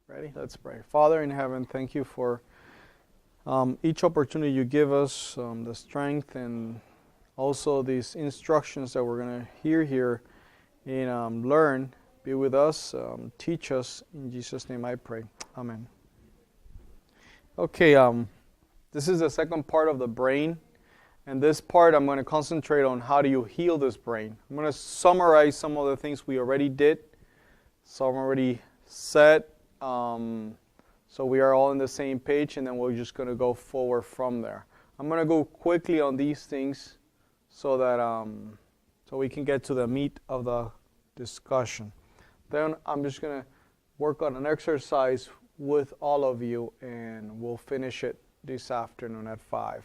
Ready? Let's pray. Father in heaven, thank you for each opportunity you give us, the strength and also these instructions that we're going to hear here and learn. Be with us, teach us. In Jesus' name I pray. Amen. Okay, this is the second part of the brain. And this part I'm going to concentrate on how do you heal this brain. I'm going to summarize some of the things we already did. Some already said. So we are all on the same page, and then we're just going to go forward from there. I'm going to go quickly on these things so that so we can get to the meat of the discussion. Then I'm just going to work on an exercise with all of you, and we'll finish it this afternoon at 5.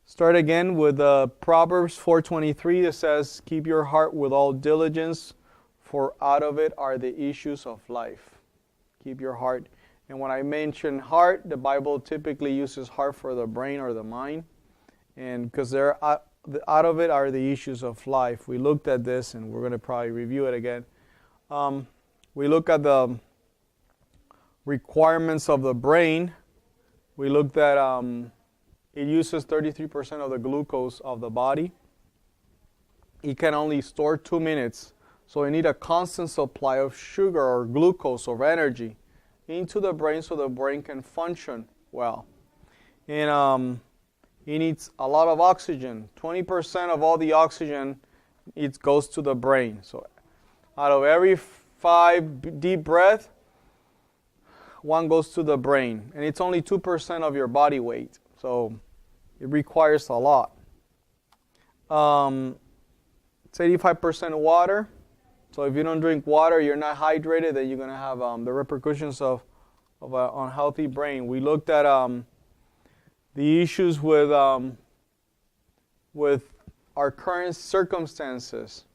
Start again with Proverbs 4:23 that says, "Keep your heart with all diligence, for out of it are the issues of life." Keep your heart. And when I mention heart, the Bible typically uses heart for the brain or the mind. And because out of it are the issues of life. We looked at this, and we're going to probably review it again. We look at the requirements of the brain. We looked at it uses 33% of the glucose of the body. It can only store 2 minutes. So you need a constant supply of sugar or glucose or energy into the brain so the brain can function well. And it needs a lot of oxygen. 20% of all the oxygen it goes to the brain. So out of every 5 deep breaths, 1 goes to the brain. And it's only 2% of your body weight. So it requires a lot. It's 85% water. So if you don't drink water, you're not hydrated, then you're going to have the repercussions of an unhealthy brain. We looked at the issues with our current circumstances.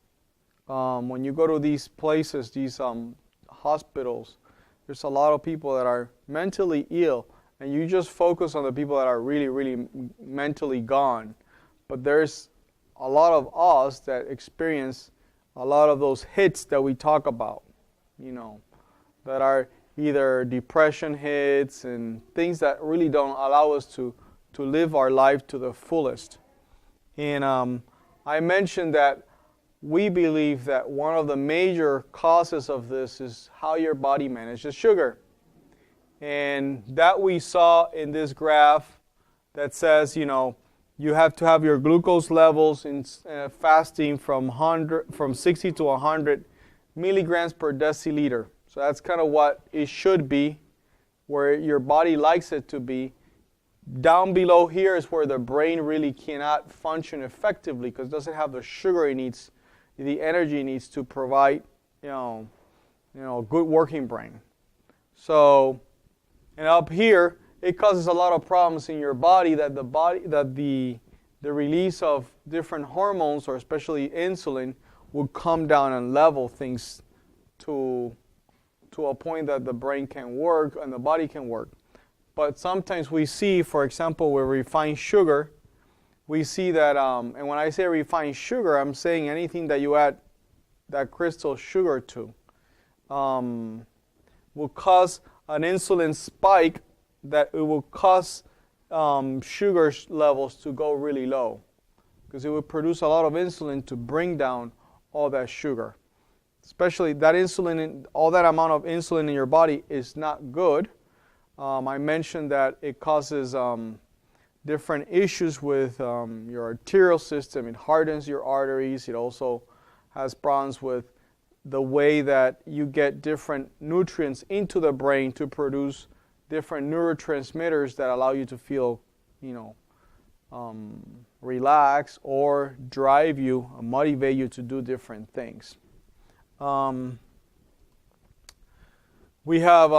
When you go to these places, these hospitals, there's a lot of people that are mentally ill, and you just focus on the people that are really, really mentally gone. But there's a lot of us that experience a lot of those hits that we talk about, that are either depression hits and things that really don't allow us to live our life to the fullest. And I mentioned that we believe that one of the major causes of this is how your body manages sugar. And that we saw in this graph that says, you have to have your glucose levels in fasting from 60 to 100 milligrams per deciliter. So that's kind of what it should be, where your body likes it to be. Down below here is where the brain really cannot function effectively because it doesn't have the sugar it needs, the energy it needs to provide, a good working brain. So, and up here, it causes a lot of problems in your body that the release of different hormones, or especially insulin, will come down and level things to a point that the brain can work and the body can work. But sometimes we see, for example, with refined sugar, we see that, and when I say refined sugar, I'm saying anything that you add that crystal sugar to will cause an insulin spike that it will cause sugar levels to go really low because it will produce a lot of insulin to bring down all that sugar. Especially that insulin, all that amount of insulin in your body is not good. I mentioned that it causes different issues with your arterial system. It hardens your arteries. It also has problems with the way that you get different nutrients into the brain to produce different neurotransmitters that allow you to feel, relax or drive you, motivate you to do different things. We have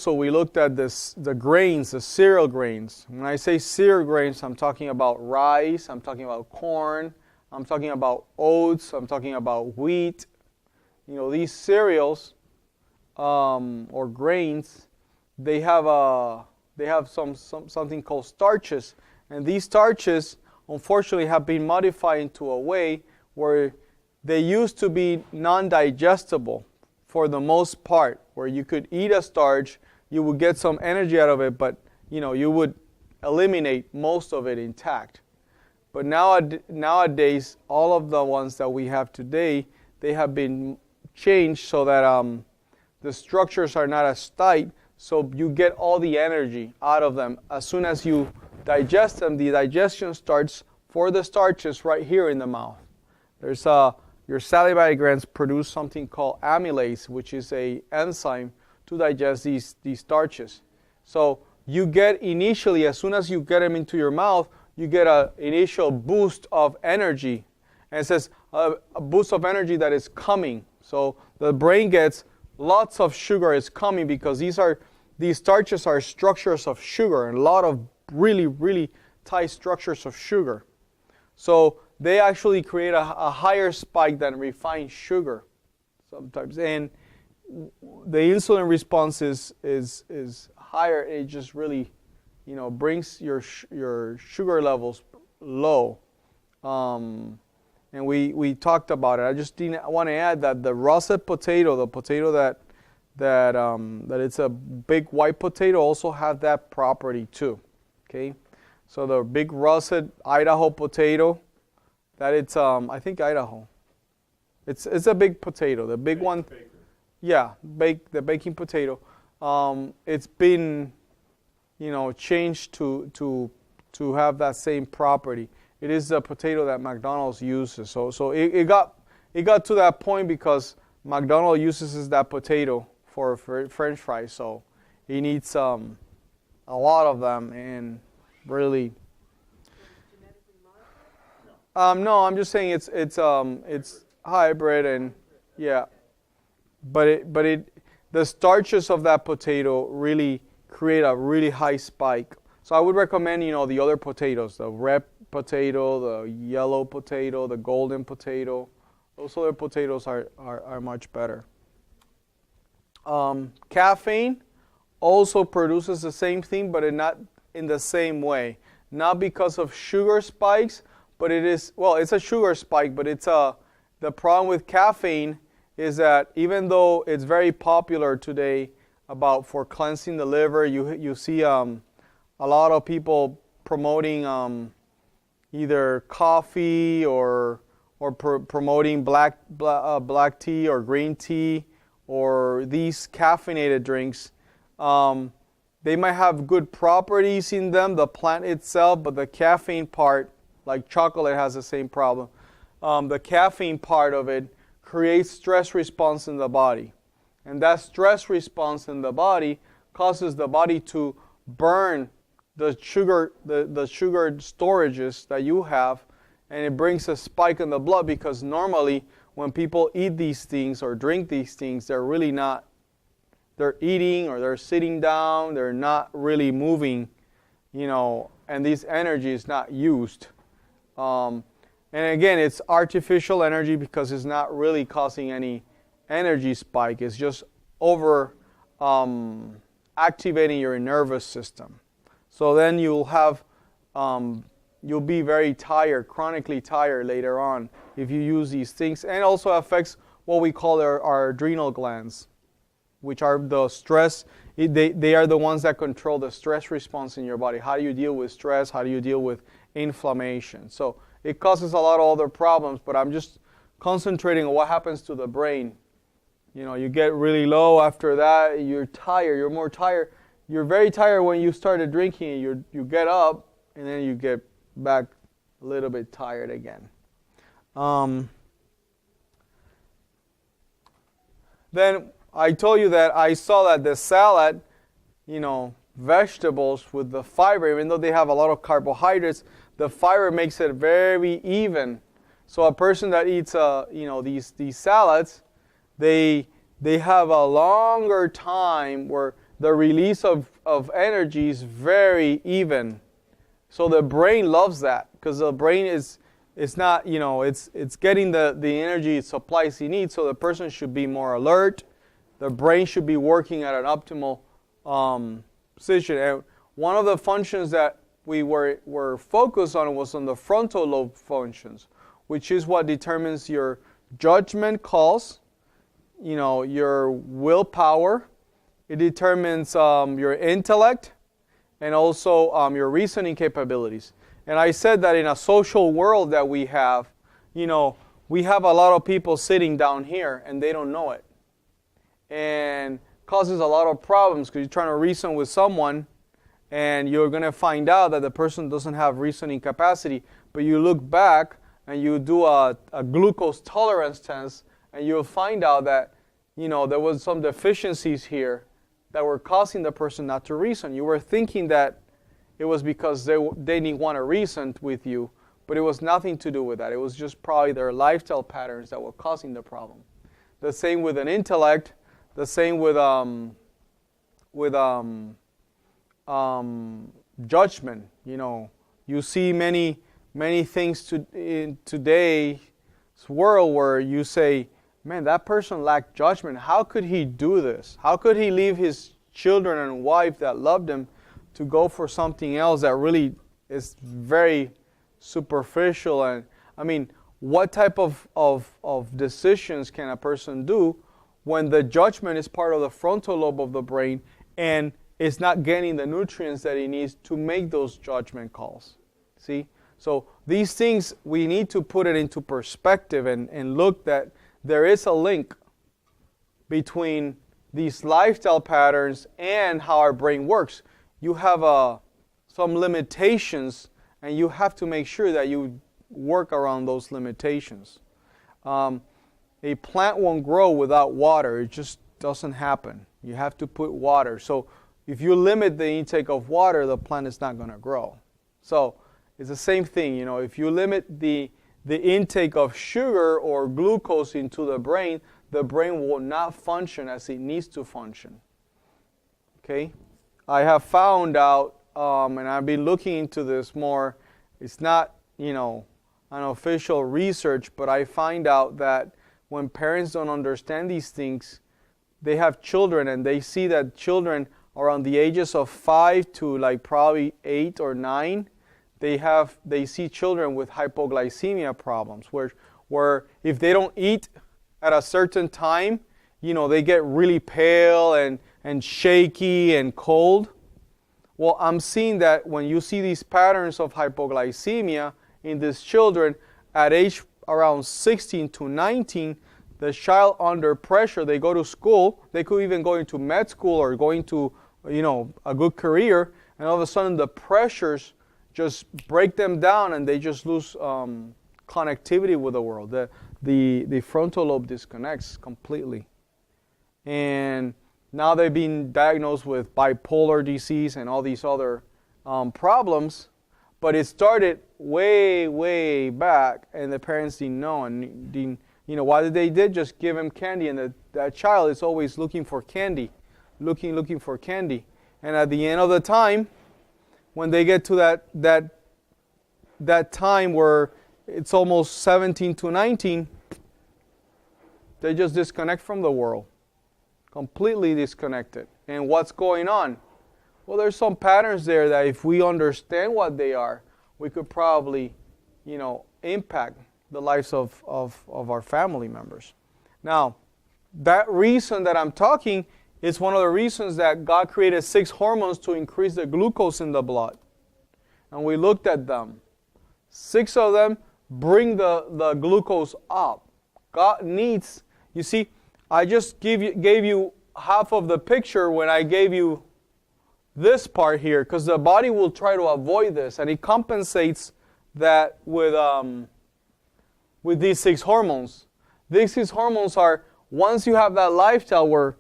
we looked at the grains, the cereal grains. When I say cereal grains, I'm talking about rice, I'm talking about corn, I'm talking about oats, I'm talking about wheat. These cereals or grains, they have something called starches, and these starches unfortunately have been modified into a way where they used to be non-digestible for the most part, where you could eat a starch, you would get some energy out of it, but you would eliminate most of it intact. But nowadays, all of the ones that we have today, they have been changed so that the structures are not as tight, so you get all the energy out of them. As soon as you digest them, the digestion starts for the starches right here in the mouth. There's your salivary glands produce something called amylase, which is an enzyme to digest these starches. So you get initially, as soon as you get them into your mouth, you get an initial boost of energy. And it says a boost of energy that is coming. So the brain gets lots of sugar is coming because these starches are structures of sugar, and a lot of really, really tight structures of sugar. So they actually create a higher spike than refined sugar sometimes. And the insulin response is higher. It just really, brings your sugar levels low. And we talked about it. I want to add that the russet potato, the potato that it's a big white potato, also have that property too. Okay, so the big russet Idaho potato, that it's I think Idaho. It's a big potato, the big one. Baker. Yeah, the baking potato. It's been changed to have that same property. It is the potato that McDonald's uses. So it got to that point because McDonald's uses that potato for French fries. So he needs a lot of them, and really. No, I'm just saying it's hybrid, and yeah, but the starches of that potato really create a really high spike. So I would recommend the other potatoes, the red potato, the yellow potato, the golden potato. Those other potatoes are much better. Caffeine also produces the same thing, but not in the same way. Not because of sugar spikes, but it's a sugar spike, but the problem with caffeine is that even though it's very popular today for cleansing the liver, you see a lot of people promoting either coffee or promoting black tea or green tea or these caffeinated drinks. They might have good properties in them, the plant itself, but the caffeine part, like chocolate, has the same problem. The caffeine part of it creates stress response in the body. And that stress response in the body causes the body to burn the sugar storages that you have, and it brings a spike in the blood, because normally when people eat these things or drink these things, they're eating or they're sitting down, they're not really moving, and this energy is not used. And again, it's artificial energy because it's not really causing any energy spike. It's just over activating your nervous system. So then you'll be very tired, chronically tired later on if you use these things. And it also affects what we call our adrenal glands, which are the stress. They are the ones that control the stress response in your body. How do you deal with stress? How do you deal with inflammation? So it causes a lot of other problems, but I'm just concentrating on what happens to the brain. You get really low after that. You're tired. You're more tired. You're very tired when you started drinking. You get up, and then you get back a little bit tired again. Then I told you that I saw that the salad, vegetables with the fiber, even though they have a lot of carbohydrates, the fiber makes it very even. So a person that eats, these salads, they have a longer time where the release of energy is very even. So the brain loves that, because the brain it's not, it's getting the energy supplies it needs. So the person should be more alert. The brain should be working at an optimal position. And one of the functions that we were focused on was on the frontal lobe functions, which is what determines your judgment calls, your willpower. It determines your intellect and also your reasoning capabilities. And I said that in a social world that we have a lot of people sitting down here and they don't know it. And causes a lot of problems because you're trying to reason with someone and you're going to find out that the person doesn't have reasoning capacity. But you look back and you do a glucose tolerance test and you'll find out that there was some deficiencies here that were causing the person not to reason. You were thinking that it was because they didn't want to reason with you, but it was nothing to do with that. It was just probably their lifestyle patterns that were causing the problem. The same with an intellect. The same with judgment. You see many things in today's world where you say, man, that person lacked judgment. How could he do this? How could he leave his children and wife that loved him to go for something else that really is very superficial? And I mean, what type of decisions can a person do when the judgment is part of the frontal lobe of the brain and it's not getting the nutrients that it needs to make those judgment calls? See? So these things, we need to put it into perspective and look that there is a link between these lifestyle patterns and how our brain works. You have some limitations, and you have to make sure that you work around those limitations. A plant won't grow without water. It just doesn't happen. You have to put water. So if you limit the intake of water, the plant is not going to grow. So it's the same thing. If you limit the intake of sugar or glucose into the brain will not function as it needs to function. Okay? I have found out, and I've been looking into this more. It's not, an official research, but I find out that when parents don't understand these things, they have children and they see that children around the ages of 5 to probably 8 or 9, they see children with hypoglycemia problems where if they don't eat at a certain time, they get really pale and shaky and cold. Well, I'm seeing that when you see these patterns of hypoglycemia in these children at age around 16 to 19, the child under pressure, they go to school, they could even go into med school or go into, a good career, and all of a sudden the pressures just break them down and they just lose connectivity with the world. The frontal lobe disconnects completely. And now they've been diagnosed with bipolar disease and all these other problems, but it started way, way back, and the parents didn't know. And didn't, what they did? Just give him candy, and that child is always looking for candy, looking for candy. And at the end of the time, when they get to that time where it's almost 17 to 19, they just disconnect from the world, completely disconnected. And what's going on? Well, there's some patterns there that if we understand what they are, we could probably, impact the lives of our family members. Now, that reason that I'm talking is one of the reasons that God created 6 hormones to increase the glucose in the blood. And we looked at them. 6 of them bring the glucose up. God needs, you see, I just gave you half of the picture when I gave you this part here, because the body will try to avoid this, and it compensates that with these 6 hormones. These 6 hormones are, once you have that lifestyle where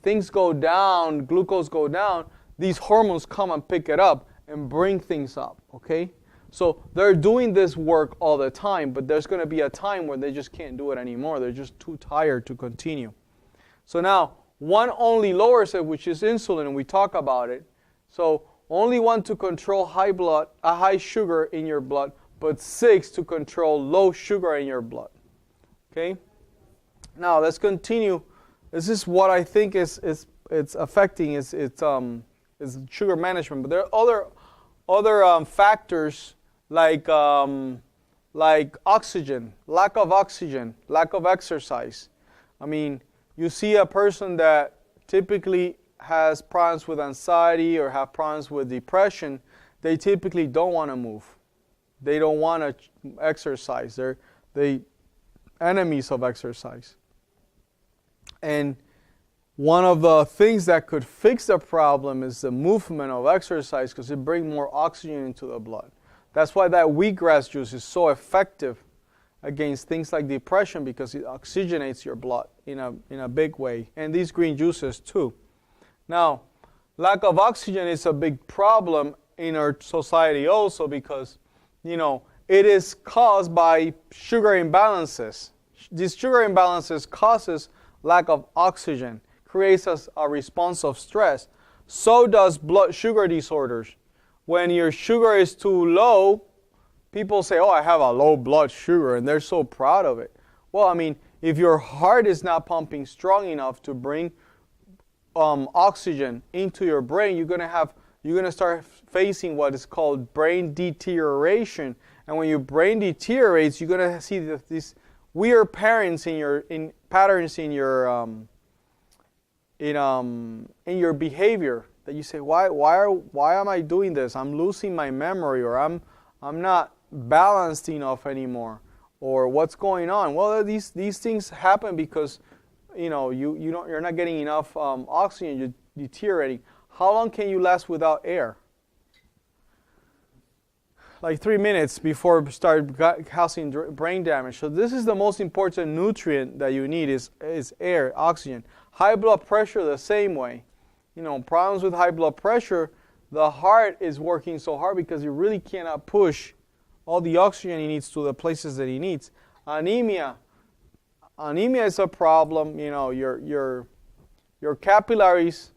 things go down, glucose go down, these hormones come and pick it up and bring things up, okay? So they're doing this work all the time, but there's going to be a time when they just can't do it anymore. They're just too tired to continue. So now, one only lowers it, which is insulin, and we talk about it. So only one to control high sugar in your blood, but 6 to control low sugar in your blood. Okay? Now let's continue. This is what I think it's affecting is sugar management. But there are other factors like oxygen, lack of exercise. I mean, you see a person that typically has problems with anxiety or have problems with depression, they typically don't want to move. They don't want to exercise. They're the enemies of exercise. And one of the things that could fix the problem is the movement of exercise, because it brings more oxygen into the blood. That's why that wheatgrass juice is so effective against things like depression, because it oxygenates your blood in a big way. And these green juices too. Now, lack of oxygen is a big problem in our society also, because, it is caused by sugar imbalances. These sugar imbalances causes lack of oxygen, creates a response of stress. So does blood sugar disorders. When your sugar is too low, people say, oh, I have a low blood sugar, and they're so proud of it. Well, if your heart is not pumping strong enough to bring oxygen into your brain, you're gonna start facing what is called brain deterioration. And when your brain deteriorates, you're gonna see these weird patterns in your behavior, that you say, why am I doing this? I'm losing my memory, or I'm not balanced enough anymore, or what's going on? Well, these things happen because you're not getting enough oxygen. You're deteriorating. How long can you last without air? Like 3 minutes before start causing brain damage. So this is the most important nutrient that you need is air, oxygen. High blood pressure the same way. Problems with high blood pressure, the heart is working so hard because it really cannot push all the oxygen he needs to the places that he needs. Anemia is a problem. Your capillaries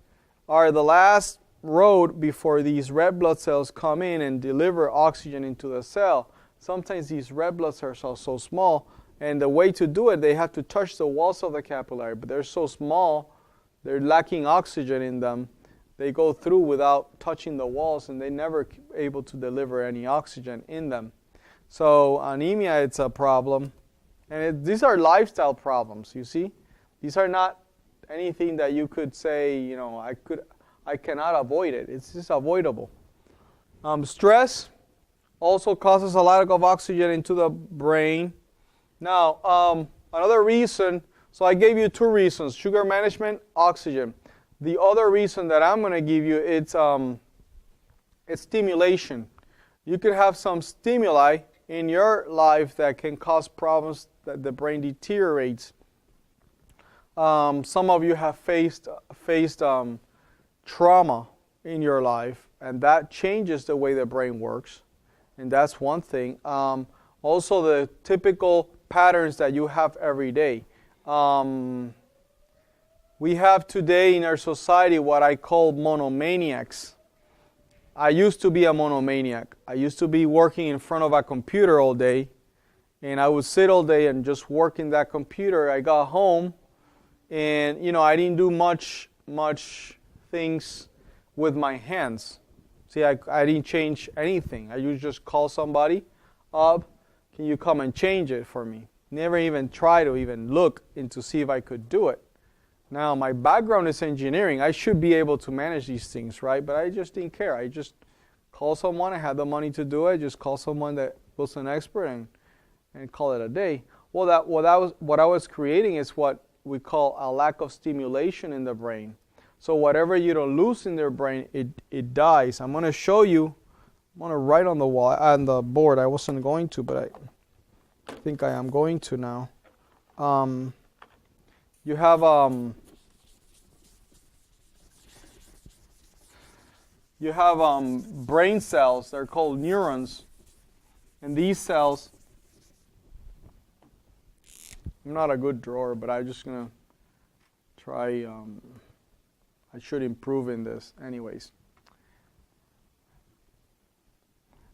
are the last road before these red blood cells come in and deliver oxygen into the cell. Sometimes these red blood cells are so small, and the way to do it, they have to touch the walls of the capillary, but they're so small, they're lacking oxygen in them. They go through without touching the walls, and they're never able to deliver any oxygen in them. So anemia, it's a problem. And these are lifestyle problems, you see. These are not anything that you could say, I cannot avoid it. It's just avoidable. Stress also causes a lack of oxygen into the brain. Now, another reason, so I gave you 2 reasons, sugar management, oxygen. The other reason that I'm going to give you, it's stimulation. You could have some stimuli in your life that can cause problems that the brain deteriorates. Some of you have faced trauma in your life, and that changes the way the brain works, and that's one thing. Also, the typical patterns that you have every day. We have today in our society what I call monomaniacs. I used to be a monomaniac. I used to be working in front of a computer all day, and I would sit all day and just work in that computer. I got home, and I didn't do much things with my hands. See, I didn't change anything. I used to just call somebody up, can you come and change it for me? Never even try to even look into see if I could do it. Now, my background is engineering. I should be able to manage these things, right? But I just didn't care. I just called someone. I had the money to do it. Just call someone that was an expert and call it a day. Well, what I was creating is what we call a lack of stimulation in the brain. So whatever you don't lose in their brain, it dies. I'm going to show you. I'm going to write on the wall, on the board. I wasn't going to, but I think I am going to now. You have brain cells. They're called neurons, and these cells. I'm not a good drawer, but I'm just gonna try. I should improve in this, anyways.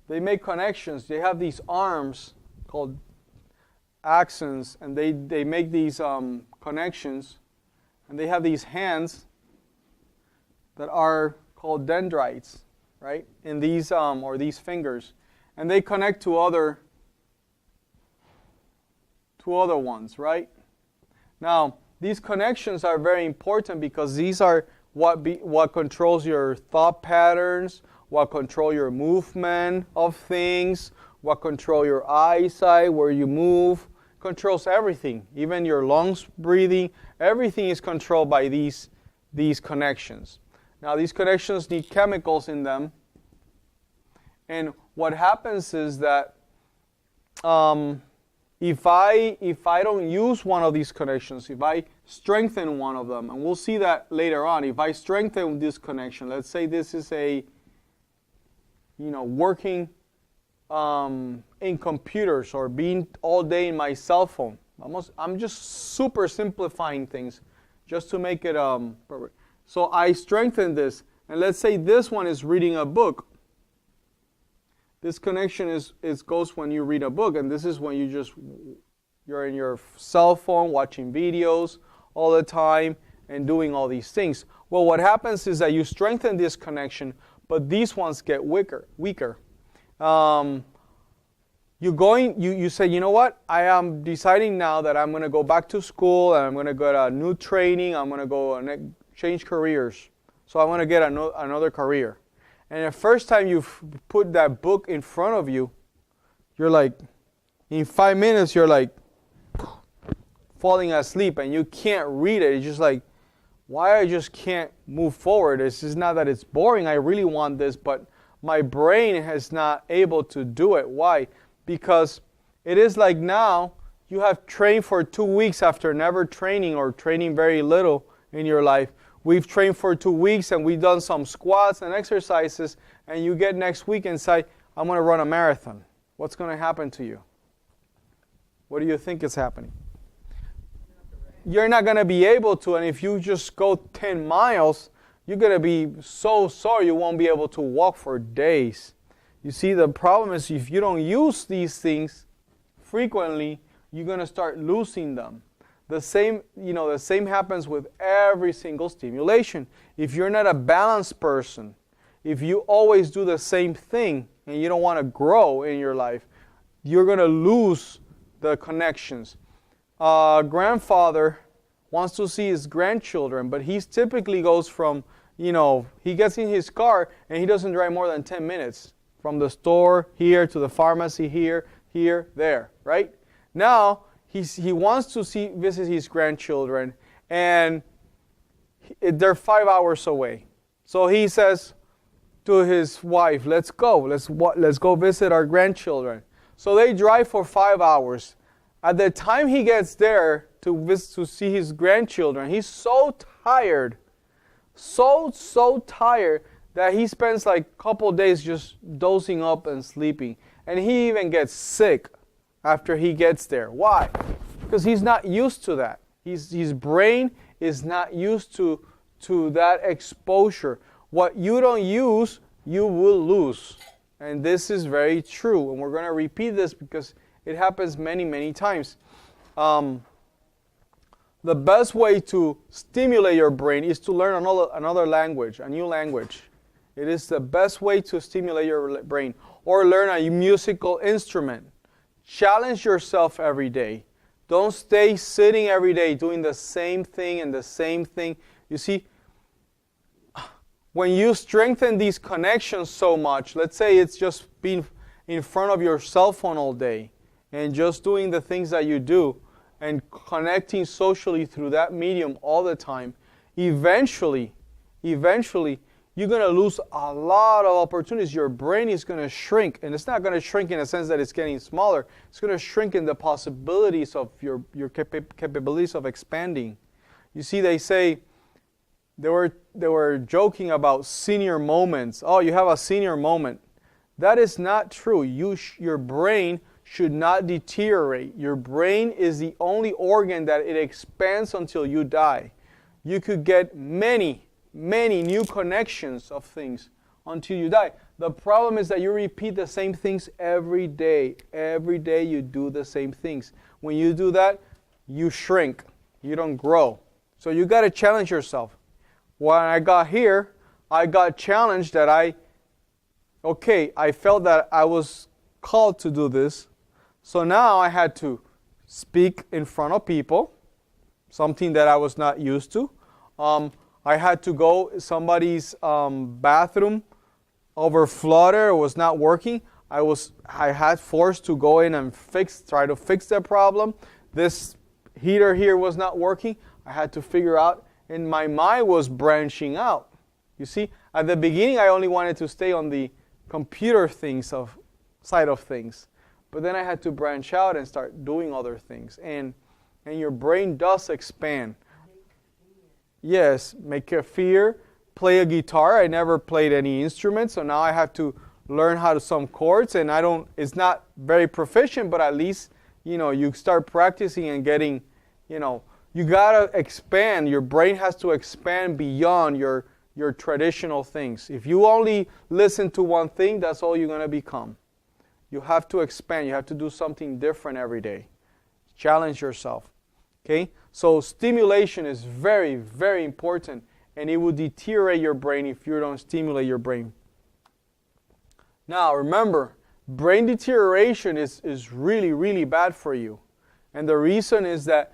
They make connections. They have these arms called axons, and they make these connections, and they have these hands that are called dendrites, right? In these or these fingers, and they connect to other ones, right? Now, these connections are very important because these are what controls your thought patterns, what control your movement of things, what control your eyesight, where you move, controls everything. Even your lungs breathing, everything is controlled by these connections. Now these connections need chemicals in them. And what happens is that if I don't use one of these connections, if I strengthen one of them, and we'll see that later on, if I strengthen this connection, let's say this is a, working in computers or being all day in my cell phone. I'm just super simplifying things just to make it perfect. So I strengthen this, and let's say this one is reading a book. This connection goes when you read a book, and this is when you're in your cell phone watching videos all the time and doing all these things. Well, what happens is that you strengthen this connection, but these ones get weaker. You say, you know what? I am deciding now that I'm going to go back to school and I'm going to get a new training. I'm going to go and change careers. So I want to get another career. And the first time you put that book in front of you, you're like, in 5 minutes, you're like falling asleep and you can't read it. It's just like, why I just can't move forward? It's just not that it's boring. I really want this, but my brain is not able to do it. Why? Because it is like now you have trained for 2 weeks after never training or training very little in your life. We've trained for 2 weeks and we've done some squats and exercises, and you get next week and say, I'm going to run a marathon. What's going to happen to you? What do you think is happening? You're not going to be able to, and if you just go 10 miles, you're going to be so sore you won't be able to walk for days. You see, the problem is if you don't use these things frequently, you're going to start losing them. The same happens with every single stimulation. If you're not a balanced person, if you always do the same thing and you don't want to grow in your life, you're going to lose the connections. Grandfather wants to see his grandchildren, but he typically goes from, he gets in his car and he doesn't drive more than 10 minutes from the store here to the pharmacy here, there, right? Now, he wants to visit his grandchildren, and they're 5 hours away. So he says to his wife, let's go visit our grandchildren. So they drive for 5 hours. At the time he gets there to see his grandchildren, he's so tired, so tired that he spends like a couple days just dozing up and sleeping. And he even gets sick after he gets there. Why? Because he's not used to that. His brain is not used to that exposure. What you don't use, you will lose. And this is very true. And we're going to repeat this because it happens many, many times. The best way to stimulate your brain is to learn another language, a new language. It is the best way to stimulate your brain. Or learn a musical instrument. Challenge yourself every day. Don't stay sitting every day doing the same thing and the same thing. You see, when you strengthen these connections so much, let's say it's just being in front of your cell phone all day and just doing the things that you do and connecting socially through that medium all the time, eventually, you're going to lose a lot of opportunities. Your brain is going to shrink, and it's not going to shrink in a sense that it's getting smaller. It's going to shrink in the possibilities of your capabilities of expanding. You see, they say, they were joking about senior moments. Oh, you have a senior moment. That is not true. Your brain should not deteriorate. Your brain is the only organ that it expands until you die. You could get many new connections of things until you die. The problem is that you repeat the same things every day. Every day you do the same things. When you do that, you shrink. You don't grow. So you got to challenge yourself. When I got here, I got challenged that I felt that I was called to do this. So now I had to speak in front of people, something that I was not used to. I had to go, somebody's bathroom overflooded or was not working. I had forced to go in and try to fix that problem. This heater here was not working. I had to figure out, and my mind was branching out. You see, at the beginning, I only wanted to stay on the computer side of things. But then I had to branch out and start doing other things. And your brain does expand. Yes, make a fear, play a guitar. I never played any instrument, so now I have to learn how to some chords, and it's not very proficient, but at least, you start practicing and getting, you gotta expand. Your brain has to expand beyond your traditional things. If you only listen to one thing, that's all you're gonna become. You have to expand. You have to do something different every day. Challenge yourself. Okay? So stimulation is very, very important, and it will deteriorate your brain if you don't stimulate your brain. Now, remember, brain deterioration is really, really bad for you. And the reason is that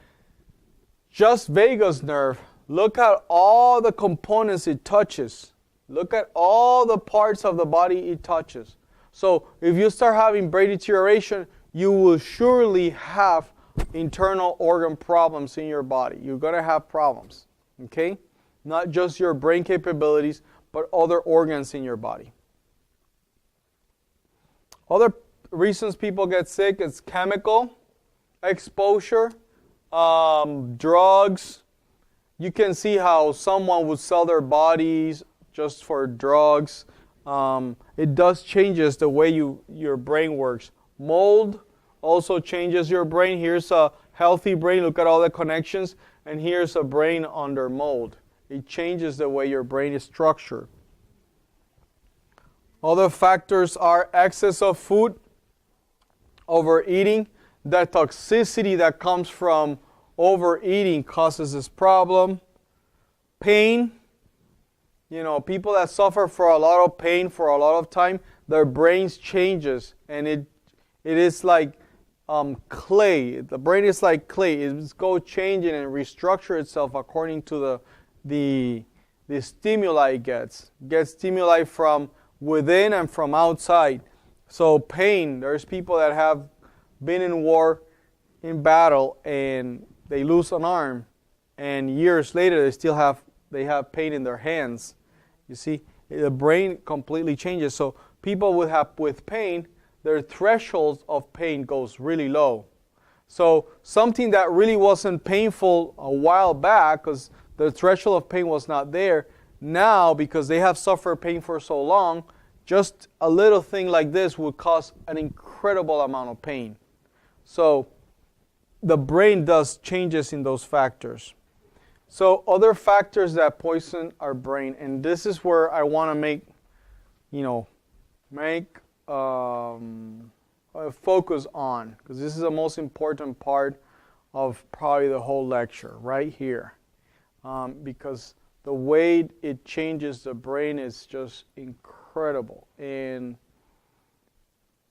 just vagus nerve, look at all the components it touches. Look at all the parts of the body it touches. So if you start having brain deterioration, you will surely have internal organ problems in your body. You're going to have problems, okay? Not just your brain capabilities, but other organs in your body. Other reasons people get sick is chemical exposure, drugs. You can see how someone would sell their bodies just for drugs. It does changes the way your brain works. Mold also changes your brain. Here's a healthy brain. Look at all the connections. And here's a brain under mold. It changes the way your brain is structured. Other factors are excess of food, overeating. The toxicity that comes from overeating causes this problem. Pain. People that suffer for a lot of pain for a lot of time, their brains changes, and it is like clay. The brain is like clay. It's go changing and restructure itself according to the stimuli it gets. Gets stimuli from within and from outside. So pain, there's people that have been in war, in battle, and they lose an arm, and years later they have pain in their hands. You see, the brain completely changes. So people with pain, their threshold of pain goes really low. So something that really wasn't painful a while back, because the threshold of pain was not there, now because they have suffered pain for so long, just a little thing like this would cause an incredible amount of pain. So the brain does changes in those factors. So other factors that poison our brain, and this is where I want to make a focus on, because this is the most important part of probably the whole lecture right here, because the way it changes the brain is just incredible. And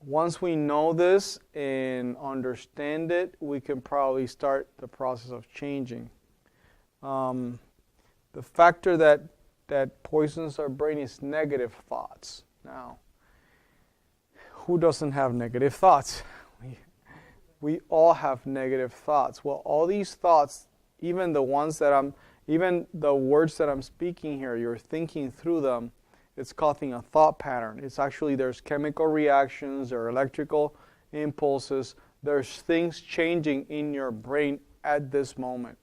once we know this and understand it, we can probably start the process of changing. The factor that poisons our brain is negative thoughts. Now, who doesn't have negative thoughts? We all have negative thoughts. Well, all these thoughts, even the words that I'm speaking here, you're thinking through them, it's causing a thought pattern. It's actually, there's chemical reactions, there are electrical impulses, there's things changing in your brain at this moment.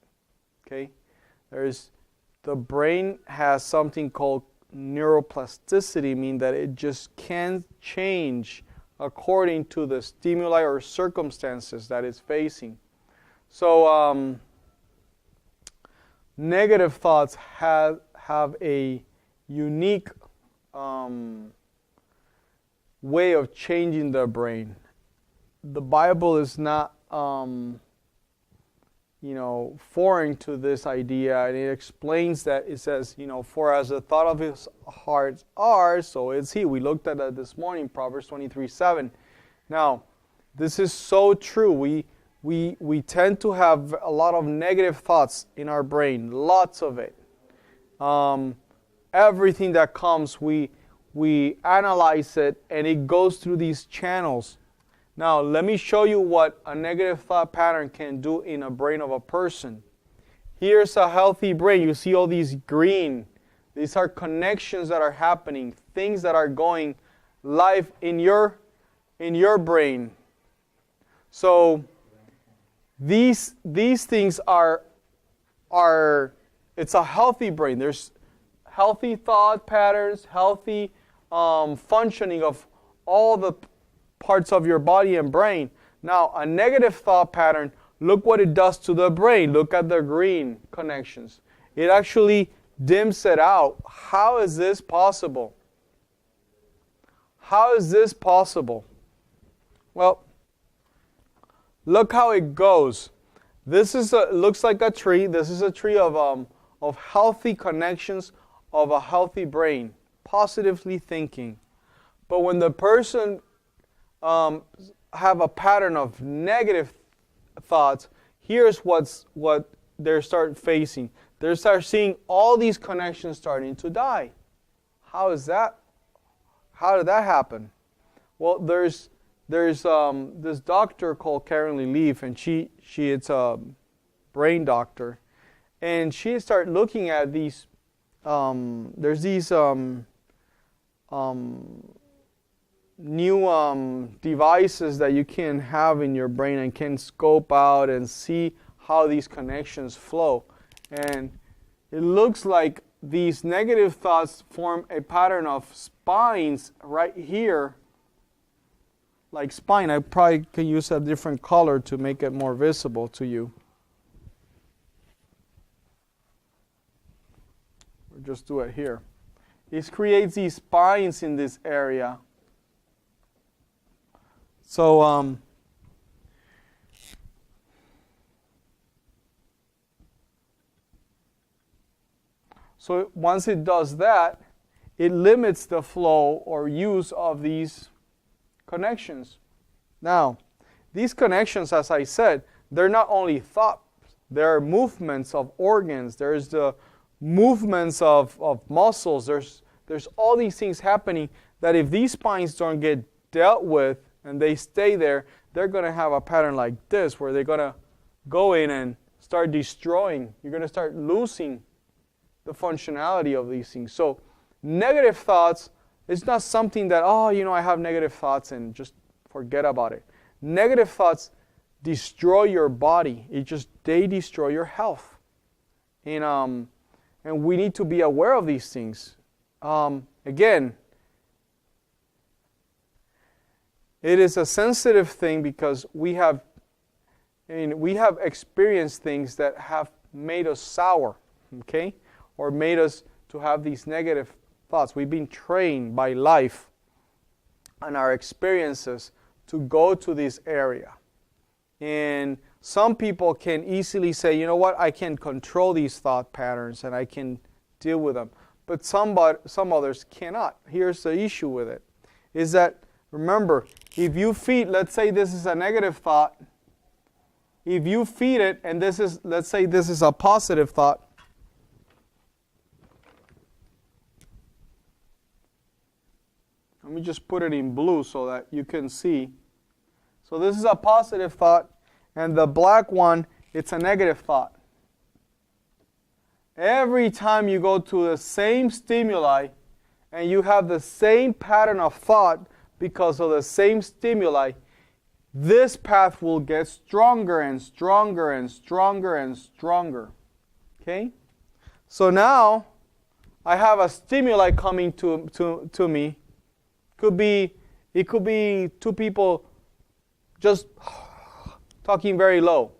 Okay? The brain has something called neuroplasticity, meaning that it just can change according to the stimuli or circumstances that it's facing. So negative thoughts have a unique way of changing the brain. The Bible is not foreign to this idea, and it explains that. It says, for as the thought of his heart are, so is he. We looked at that this morning, Proverbs 23:7. Now, this is so true. we tend to have a lot of negative thoughts in our brain, lots of it. Everything that comes, we analyze it, and it goes through these channels. Now, let me show you what a negative thought pattern can do in a brain of a person. Here's a healthy brain. You see all these green. These are connections that are happening, things that are going live in your brain. So these things are it's a healthy brain. There's healthy thought patterns, healthy functioning of all the parts of your body and brain. Now, a negative thought pattern, look what it does to the brain. Look at the green connections. It actually dims it out. How is this possible? How is this possible? Well, look how it goes. This is looks like a tree. This is a tree of healthy connections of a healthy brain, positively thinking. But when the person have a pattern of negative thoughts, here's what they start facing. They start seeing all these connections starting to die. How is that? How did that happen? Well, there's this doctor called Karen Lee Leaf, and it's a brain doctor, and she started looking at these. There's these new devices that you can have in your brain and can scope out and see how these connections flow. And it looks like these negative thoughts form a pattern of spines right here. Like spine, I probably can use a different color to make it more visible to you. Or just do it here. It creates these spines in this area. So, so once it does that, it limits the flow or use of these connections. Now, these connections, as I said, they're not only thoughts, they're movements of organs, there's the movements of muscles, there's all these things happening that if these spines don't get dealt with and they stay there, they're going to have a pattern like this where they're going to go in and start destroying. You're going to start losing the functionality of these things. So negative thoughts, it's not something that, I have negative thoughts and just forget about it. Negative thoughts destroy your body. They destroy your health. And we need to be aware of these things. Again, it is a sensitive thing because we have experienced things that have made us sour, okay? Or made us to have these negative thoughts. We've been trained by life and our experiences to go to this area. And some people can easily say, you know what, I can control these thought patterns and I can deal with them. But some others cannot. Here's the issue with it, is that, remember, if you feed, let's say this is a negative thought, if you feed it, and let's say this is a positive thought, let me just put it in blue so that you can see. So this is a positive thought, and the black one, it's a negative thought. Every time you go to the same stimuli, and you have the same pattern of thought because of the same stimuli, this path will get stronger and stronger and stronger and stronger. Okay? So now, I have a stimuli coming to me. It could be two people just talking very low,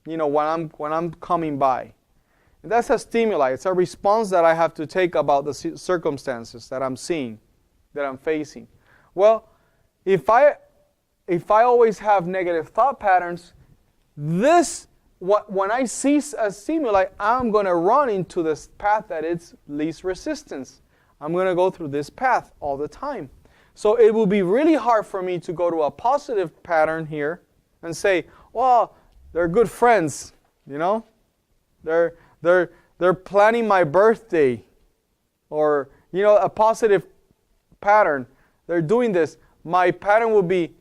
when I'm coming by. And that's a stimuli. It's a response that I have to take about the circumstances that I'm seeing, that I'm facing. Well, if I always have negative thought patterns, when I see a stimuli, I'm going to run into this path that it's least resistance. I'm going to go through this path all the time. So it will be really hard for me to go to a positive pattern here and say, well, they're good friends, you know. They're planning my birthday, or a positive pattern. They're doing this. My pattern will be,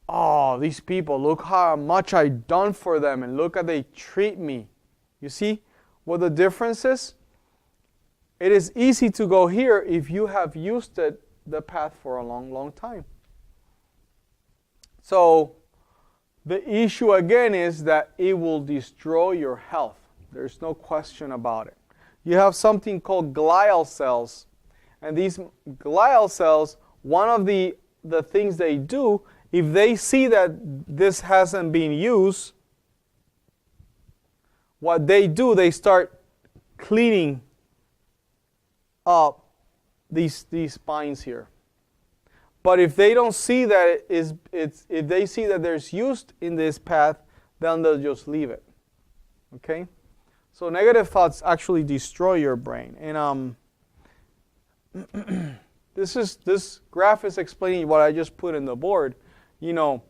oh, these people, look how much I've done for them, and look how they treat me. You see what the difference is? It is easy to go here if you have used the path for a long, long time. So the issue again is that it will destroy your health. There's no question about it. You have something called glial cells. And these glial cells, one of the things they do, if they see that this hasn't been used, what they do, they start cleaning up these spines here. But if they don't see that if they see that there's use in this path, then they'll just leave it. Okay? So negative thoughts actually destroy your brain. And this graph is explaining what I just put in the board. You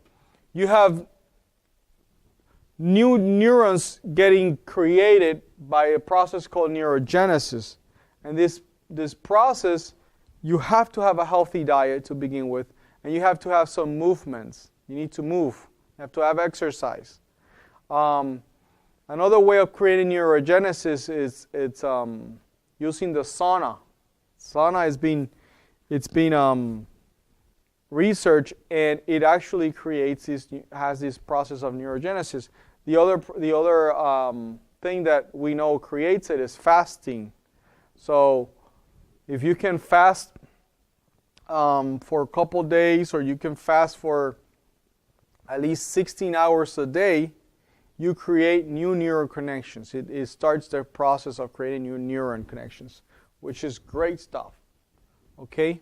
have new neurons getting created by a process called neurogenesis. And this process, you have to have a healthy diet to begin with, and you have to have some movements. You need to move. You have to have exercise. Another way of creating neurogenesis is using the sauna. Sauna has been researched, and it actually has this process of neurogenesis. The other thing that we know creates it is fasting. So if you can fast for a couple days, or you can fast for at least 16 hours a day, you create new neural connections. It starts the process of creating new neuron connections, which is great stuff. Okay?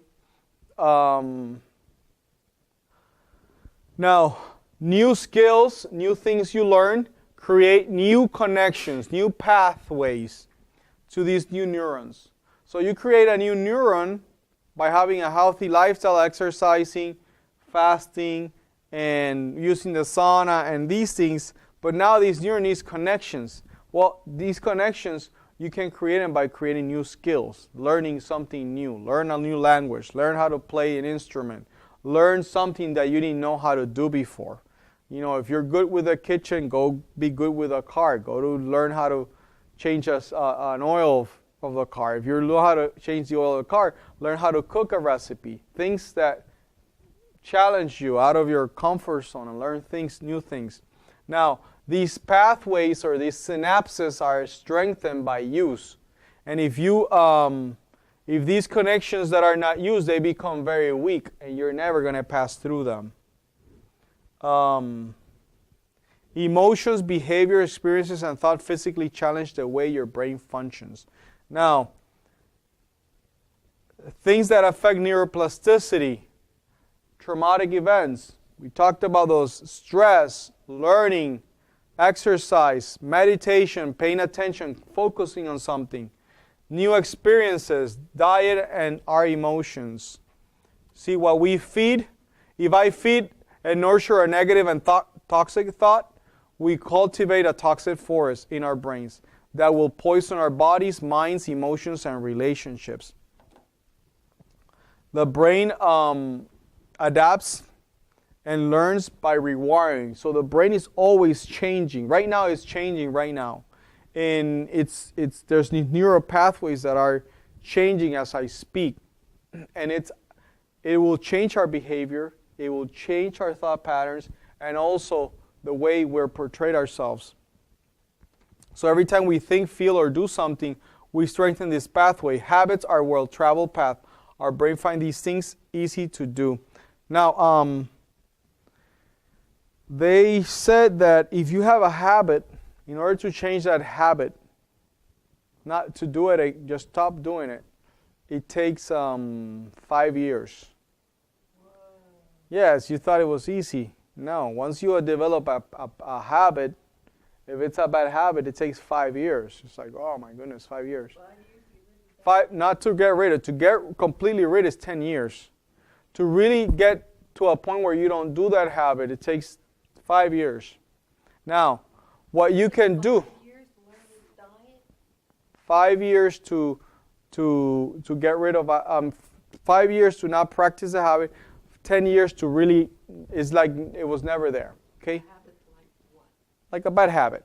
Now, new skills, new things you learn, create new connections, new pathways to these new neurons. So you create a new neuron by having a healthy lifestyle, exercising, fasting, and using the sauna and these things. But now these neurons need connections. Well, these connections, you can create them by creating new skills, learning something new, learn a new language, learn how to play an instrument, learn something that you didn't know how to do before. If you're good with a kitchen, go be good with a car. Go to learn how to change an oil of the car. If you know how to change the oil of the car, learn how to cook a recipe. Things that challenge you out of your comfort zone, and learn new things. Now, these pathways or these synapses are strengthened by use. And if these connections that are not used, they become very weak, and you're never going to pass through them. Emotions, behavior, experiences, and thought physically challenge the way your brain functions. Now, things that affect neuroplasticity, traumatic events. We talked about those: stress, learning, exercise, meditation, paying attention, focusing on something, new experiences, diet, and our emotions. See, what we feed, if I feed and nurture a negative and toxic thought, we cultivate a toxic forest in our brains that will poison our bodies, minds, emotions, and relationships. The brain adapts and learns by rewiring. So the brain is always changing. Right now it's changing right now. And there's neural pathways that are changing as I speak. And it will change our behavior, it will change our thought patterns, and also the way we're portrayed ourselves. So every time we think, feel, or do something, we strengthen this pathway. Habits are well-traveled path. Our brain finds these things easy to do. Now, they said that if you have a habit, in order to change that habit, not to do it, just stop doing it, it takes 5 years. Yes, you thought it was easy. No, once you develop a habit, if it's a bad habit, it takes 5 years. It's like, oh my goodness, 5 years. Not to get rid of. To get completely rid is 10 years. To really get to a point where you don't do that habit, it takes 5 years. Now, what you can do, 5 years to get rid of, 5 years to not practice a habit, 10 years to really, it's like it was never there, okay? Like a bad habit.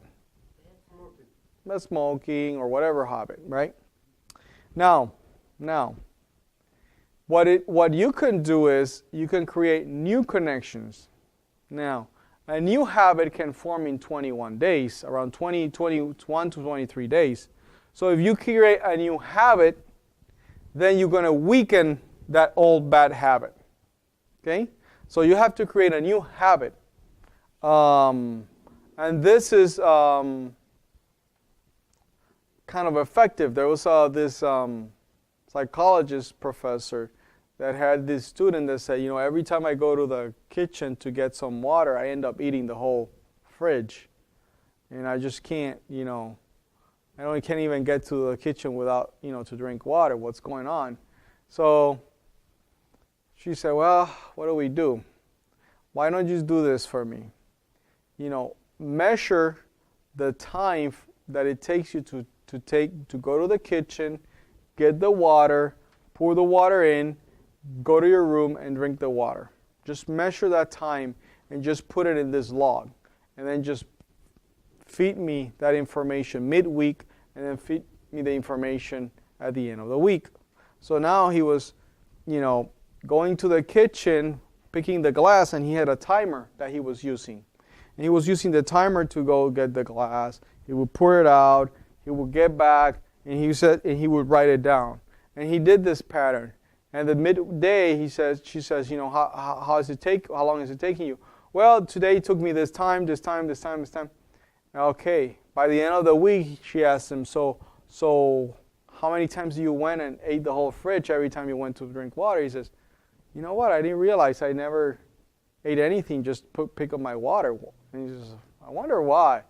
Bad smoking or whatever habit, right? Now, what you can do is you can create new connections. Now, a new habit can form in 21 days, around 21 to 23 days. So if you create a new habit, then you're going to weaken that old bad habit. Okay? So you have to create a new habit. And this is kind of effective. There was this psychologist professor that had this student that said, every time I go to the kitchen to get some water, I end up eating the whole fridge. And I just can't, I can't even get to the kitchen without, to drink water. What's going on? So she said, well, what do we do? Why don't you just do this for me? Measure the time that it takes you to go to the kitchen, get the water, pour the water in, go to your room and drink the water. Just measure that time and just put it in this log. And then just feed me that information midweek and then feed me the information at the end of the week. So now he was, going to the kitchen, picking the glass, and he had a timer that he was using. And he was using the timer to go get the glass. He would pour it out. He would get back, and he would write it down. And he did this pattern. And the midday, she says, how long is it taking you? Well, today it took me this time. Okay. By the end of the week, she asked him, so how many times you went and ate the whole fridge every time you went to drink water? He says, you know what? I didn't realize I never ate anything, just pick up my water. And he says, I wonder why.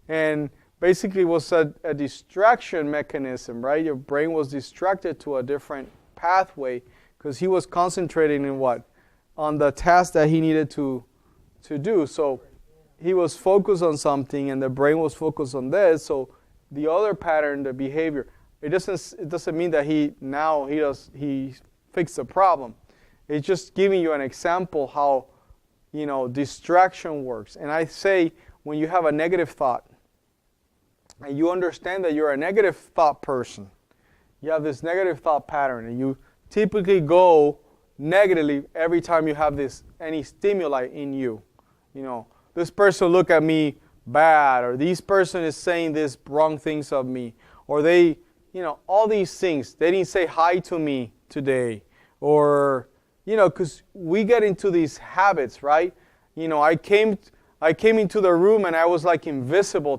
And basically it was a distraction mechanism, right? Your brain was distracted to a different pathway because he was concentrating in what? On the task that he needed to do. So he was focused on something and the brain was focused on this. So the other pattern, the behavior, it doesn't mean that he fixed the problem. It's just giving you an example how, distraction works. And I say when you have a negative thought and you understand that you're a negative thought person, you have this negative thought pattern and you typically go negatively every time you have any stimuli in you. This person look at me bad, or this person is saying these wrong things of me, or they, all these things. They didn't say hi to me today, or, because we get into these habits, right? I came into the room and I was like invisible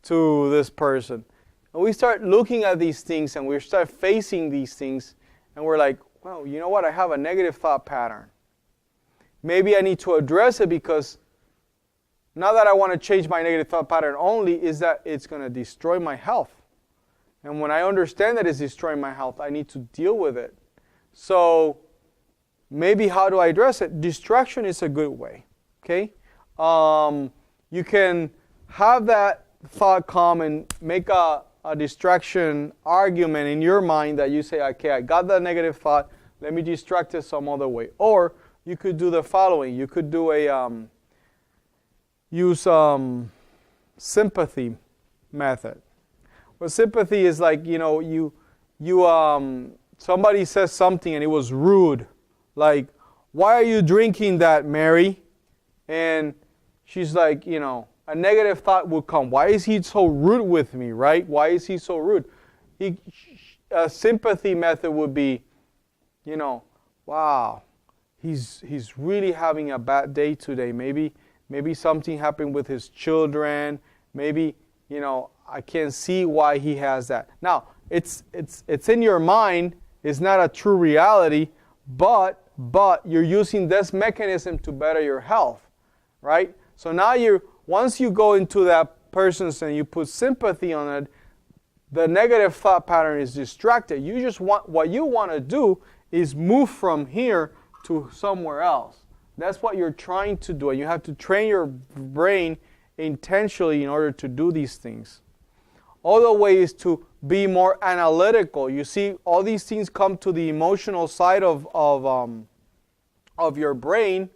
to this person. And we start looking at these things and we start facing these things and we're like, well, you know what? I have a negative thought pattern. Maybe I need to address it because not that I want to change my negative thought pattern only, is that it's going to destroy my health. And when I understand that it's destroying my health, I need to deal with it. So maybe how do I address it? Distraction is a good way. Okay? You can have that thought come and make a distraction argument in your mind that you say, okay, I got that negative thought, let me distract it some other way. Or you could do the following. You could do use sympathy method. Well, sympathy is like, somebody says something and it was rude. Like, why are you drinking that, Mary? And she's like, a negative thought would come. Why is he so rude with me, right? Why is he so rude? A sympathy method would be, wow, he's really having a bad day today. Maybe something happened with his children. Maybe, I can't see why he has that. Now, it's in your mind. It's not a true reality, but you're using this mechanism to better your health, right? So now once you go into that person's and you put sympathy on it, the negative thought pattern is distracted. What you want to do is move from here to somewhere else. That's what you're trying to do. And you have to train your brain intentionally in order to do these things. Other way is to be more analytical. You see, all these things come to the emotional side of your brain,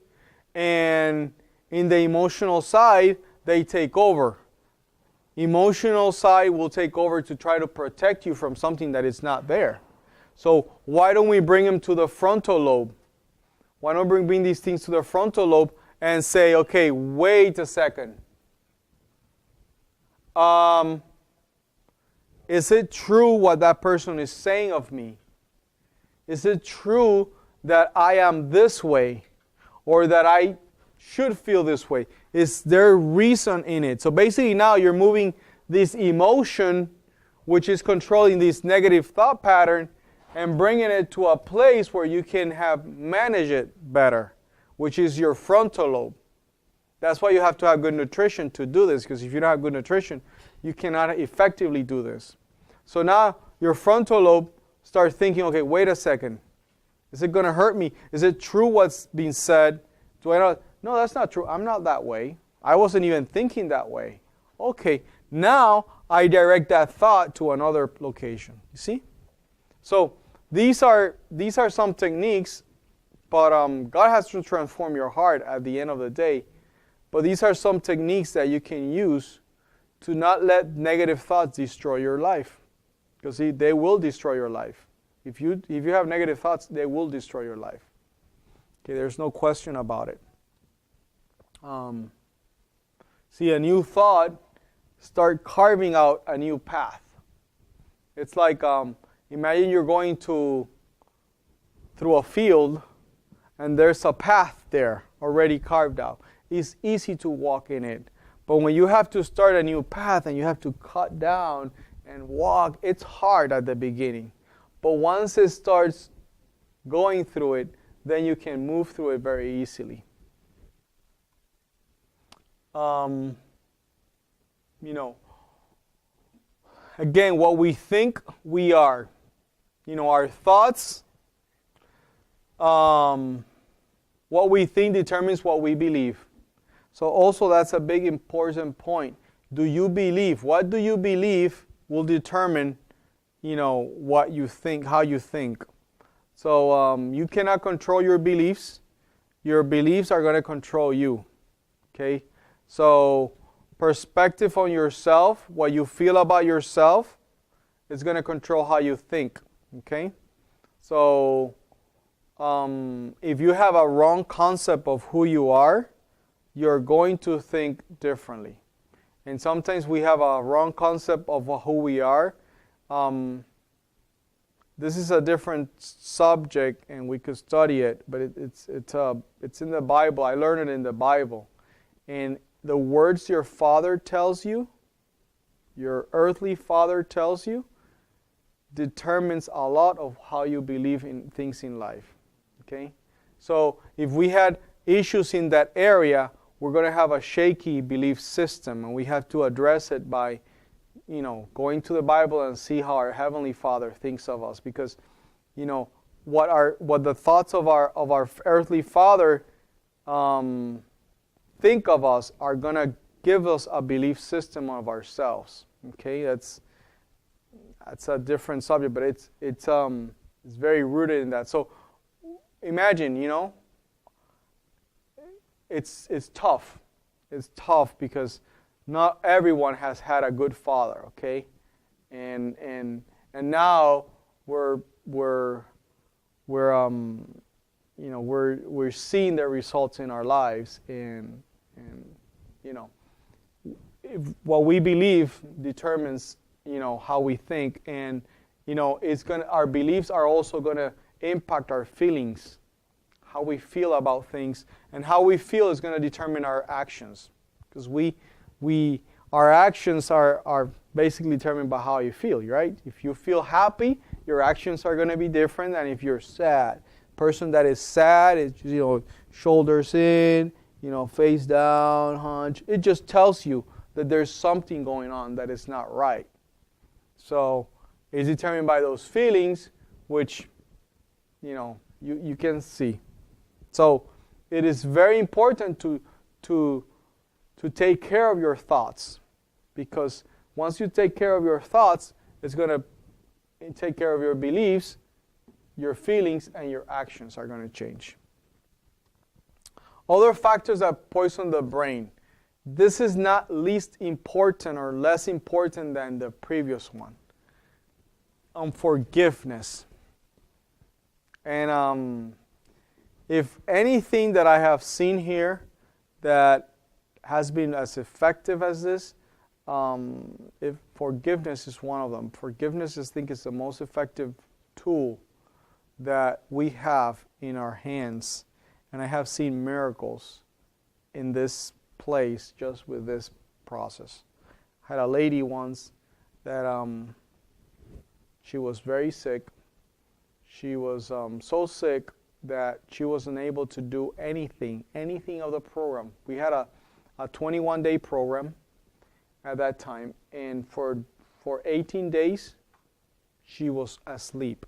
and in the emotional side, they take over. Emotional side will take over to try to protect you from something that is not there. So why don't we bring them to the frontal lobe? Why don't we bring these things to the frontal lobe and say, okay, wait a second. Is it true what that person is saying of me? Is it true that I am this way, or that I should feel this way? Is there reason in it? So basically now you're moving this emotion, which is controlling this negative thought pattern, and bringing it to a place where you can manage it better, which is your frontal lobe. That's why you have to have good nutrition to do this, because if you don't have good nutrition, you cannot effectively do this. So now your frontal lobe starts thinking, okay, wait a second. Is it going to hurt me? Is it true what's being said? Do I not? No, that's not true. I'm not that way. I wasn't even thinking that way. Okay, now I direct that thought to another location. You see? So these are some techniques, but God has to transform your heart at the end of the day. But these are some techniques that you can use to not let negative thoughts destroy your life. Because they will destroy your life. If you have negative thoughts, they will destroy your life. Okay, there's no question about it. See, a new thought start carving out a new path. It's like, imagine you're going through a field, and there's a path there already carved out. It's easy to walk in it. But when you have to start a new path and you have to cut down and walk, it's hard at the beginning. But once it starts going through it, then you can move through it very easily. Again, what we think, we are. Our thoughts, what we think determines what we believe. So also that's a big important point. Do you believe? What do you believe will determine, what you think, how you think. So you cannot control your beliefs. Your beliefs are going to control you. Okay? So perspective on yourself, what you feel about yourself, is going to control how you think. Okay? So if you have a wrong concept of who you are, you're going to think differently. And sometimes we have a wrong concept of who we are. This is a different subject, and we could study it, but it's in the Bible. I learned it in the Bible. And the words your father tells you, your earthly father tells you, determines a lot of how you believe in things in life. Okay? So if we had issues in that area, we're going to have a shaky belief system, and we have to address it by, going to the Bible and see how our Heavenly Father thinks of us. Because, what the thoughts of our earthly Father think of us are going to give us a belief system of ourselves. Okay, that's a different subject, but it's very rooted in that. So imagine, it's tough. It's tough because not everyone has had a good father, okay? And now we're seeing the results in our lives, and what we believe determines how we think, and our beliefs are also going to impact our feelings. How we feel about things, and how we feel is going to determine our actions, because our actions are basically determined by how you feel, right? If you feel happy, your actions are going to be different than if you're sad. Person that is sad is shoulders in, face down, hunch. It just tells you that there's something going on that is not right. So it's determined by those feelings, which you can see. So it is very important to to take care of your thoughts. Because once you take care of your thoughts, it's going to take care of your beliefs, your feelings, and your actions are going to change. Other factors that poison the brain. This is not least important or less important than the previous one. Unforgiveness. And if anything that I have seen here that has been as effective as this, if forgiveness is one of them. Forgiveness, I think, is the most effective tool that we have in our hands. And I have seen miracles in this place just with this process. I had a lady once that she was very sick. She was so sick that she wasn't able to do anything of the program. We had a 21-day program at that time, and for 18 days, she was asleep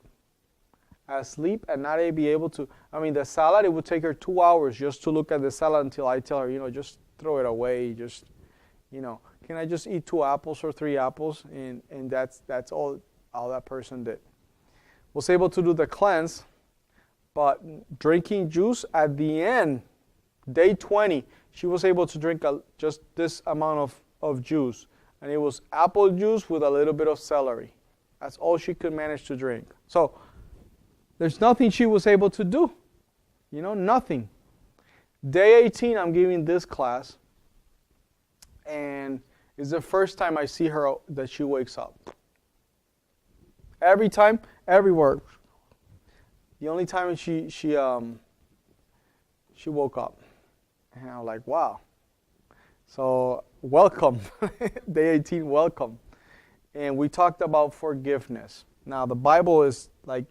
and not be able to. I mean, the salad, it would take her 2 hours just to look at the salad until I tell her, just throw it away. Just, can I just eat 2 apples or 3 apples? And that's all that person did. Was able to do the cleanse, but drinking juice at the end, day 20, she was able to drink just this amount of juice. And it was apple juice with a little bit of celery. That's all she could manage to drink. So there's nothing she was able to do. Nothing. Day 18, I'm giving this class. And it's the first time I see her that she wakes up. Every time, everywhere. The only time she woke up. And I was like, wow. So welcome. Day 18, welcome. And we talked about forgiveness. Now, the Bible is like,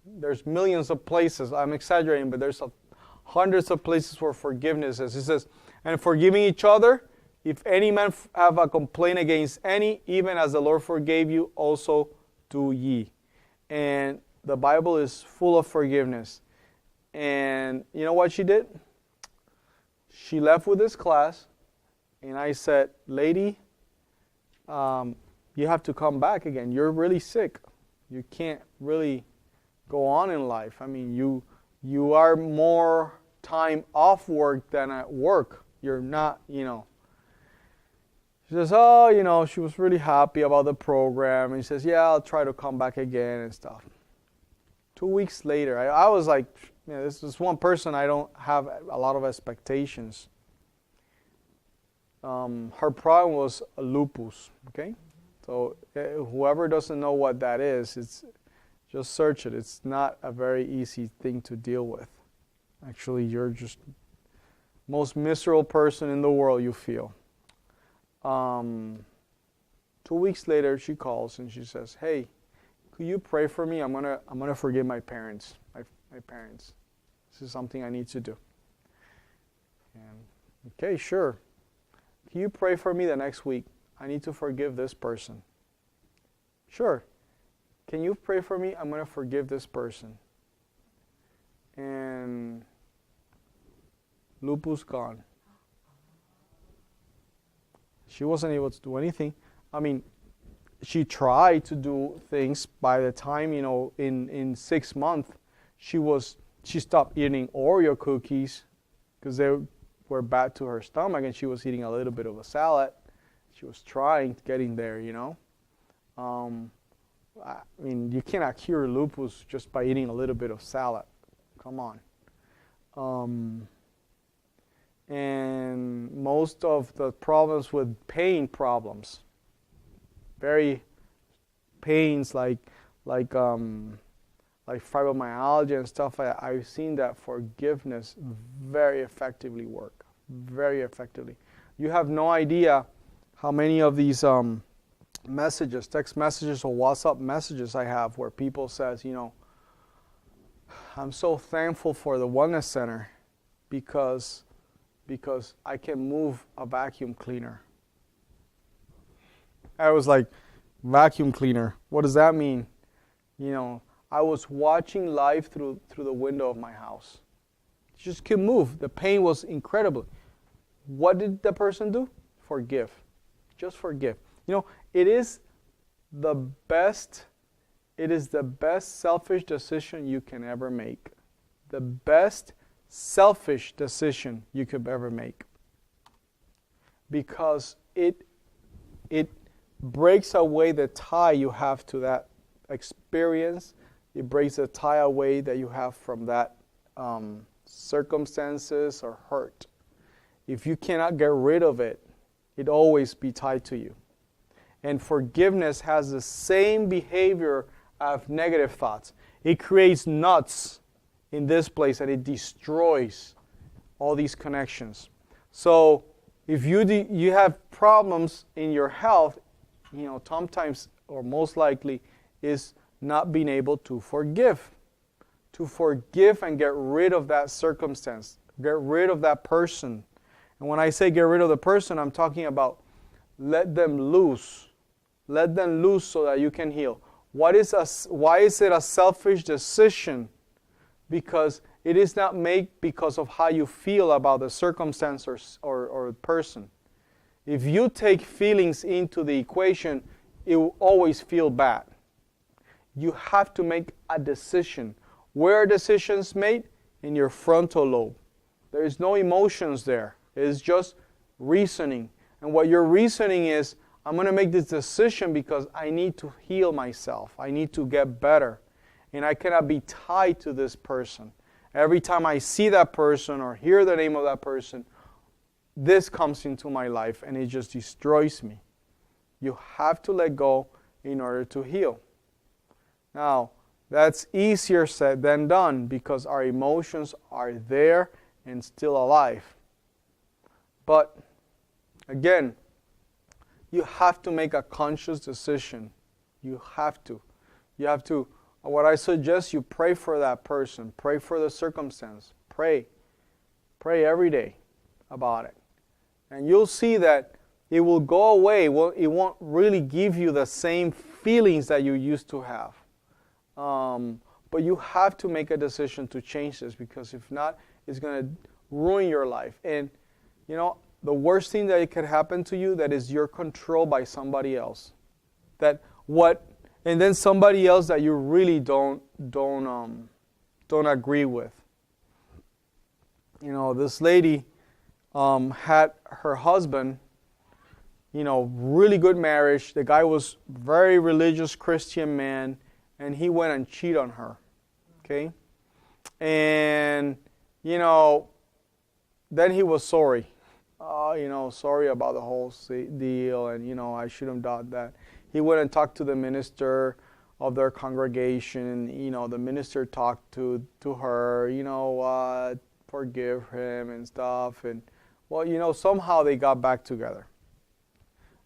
there's millions of places. I'm exaggerating, but there's hundreds of places where forgiveness is. It says, and forgiving each other, if any man have a complaint against any, even as the Lord forgave you, also do ye. And the Bible is full of forgiveness. And you know what she did? She left with this class, and I said, lady, you have to come back again. You're really sick. You can't really go on in life. I mean, you are more time off work than at work. You're not, She says, she was really happy about the program. And she says, yeah, I'll try to come back again and stuff. 2 weeks later, I was like, this is one person I don't have a lot of expectations. Her problem was lupus, okay? So whoever doesn't know what that is, just search it. It's not a very easy thing to deal with. Actually, you're just most miserable person in the world, you feel. 2 weeks later, she calls and she says, hey, could you pray for me? I'm gonna forgive my parents. My parents. This is something I need to do. And, okay, sure. Can you pray for me the next week? I need to forgive this person. Sure. Can you pray for me? I'm going to forgive this person. And lupus gone. She wasn't able to do anything. I mean, she tried to do things. By the time, in 6 months, she stopped eating Oreo cookies because they were bad to her stomach, and she was eating a little bit of a salad. She was trying, getting there, I mean, you cannot cure lupus just by eating a little bit of salad. Come on. And most of the problems with pain problems, very pains like fibromyalgia and stuff, I've seen that forgiveness very effectively work. Very effectively. You have no idea how many of these messages, text messages or WhatsApp messages I have where people says, I'm so thankful for the Wellness Center because I can move a vacuum cleaner. I was like, vacuum cleaner, what does that mean? I was watching live through the window of my house. Just couldn't move. The pain was incredible. What did the person do? Forgive. Just forgive. You know, it is the best selfish decision you can ever make. The best selfish decision you could ever make. Because it breaks away the tie you have to that experience. It breaks the tie away that you have from that circumstances or hurt. If you cannot get rid of it, it always be tied to you. And forgiveness has the same behavior of negative thoughts. It creates knots in this place and it destroys all these connections. So if you have problems in your health, you know, sometimes or most likely is not being able to forgive. To forgive and get rid of that circumstance, get rid of that person. And when I say get rid of the person, I'm talking about let them loose. Let them loose so that you can heal. Why is it a selfish decision? Because it is not made because of how you feel about the circumstance or person. If you take feelings into the equation, it will always feel bad. You have to make a decision. Where are decisions made? In your frontal lobe. There is no emotions there. It is just reasoning. And what your reasoning is, I'm going to make this decision because I need to heal myself. I need to get better. And I cannot be tied to this person. Every time I see that person or hear the name of that person, this comes into my life and it just destroys me. You have to let go in order to heal. Now, that's easier said than done because our emotions are there and still alive. But again, you have to make a conscious decision. You have to. What I suggest, you pray for that person. Pray for the circumstance. Pray. Pray every day about it. And you'll see that it will go away. Well, it won't really give you the same feelings that you used to have. But you have to make a decision to change this because if not, it's going to ruin your life. And, you know, the worst thing that it could happen to you, that is you're controlled by somebody else. And then somebody else that you really don't agree with. You know, this lady had her husband, you know, really good marriage. The guy was very religious Christian man, and he went and cheated on her. Okay? And, you know, then he was sorry. You know, sorry about the whole deal, and, you know, I shouldn't have done that. He went and talked to the minister of their congregation. You know, the minister talked to her, you know what, forgive him and stuff. And, well, you know, somehow they got back together.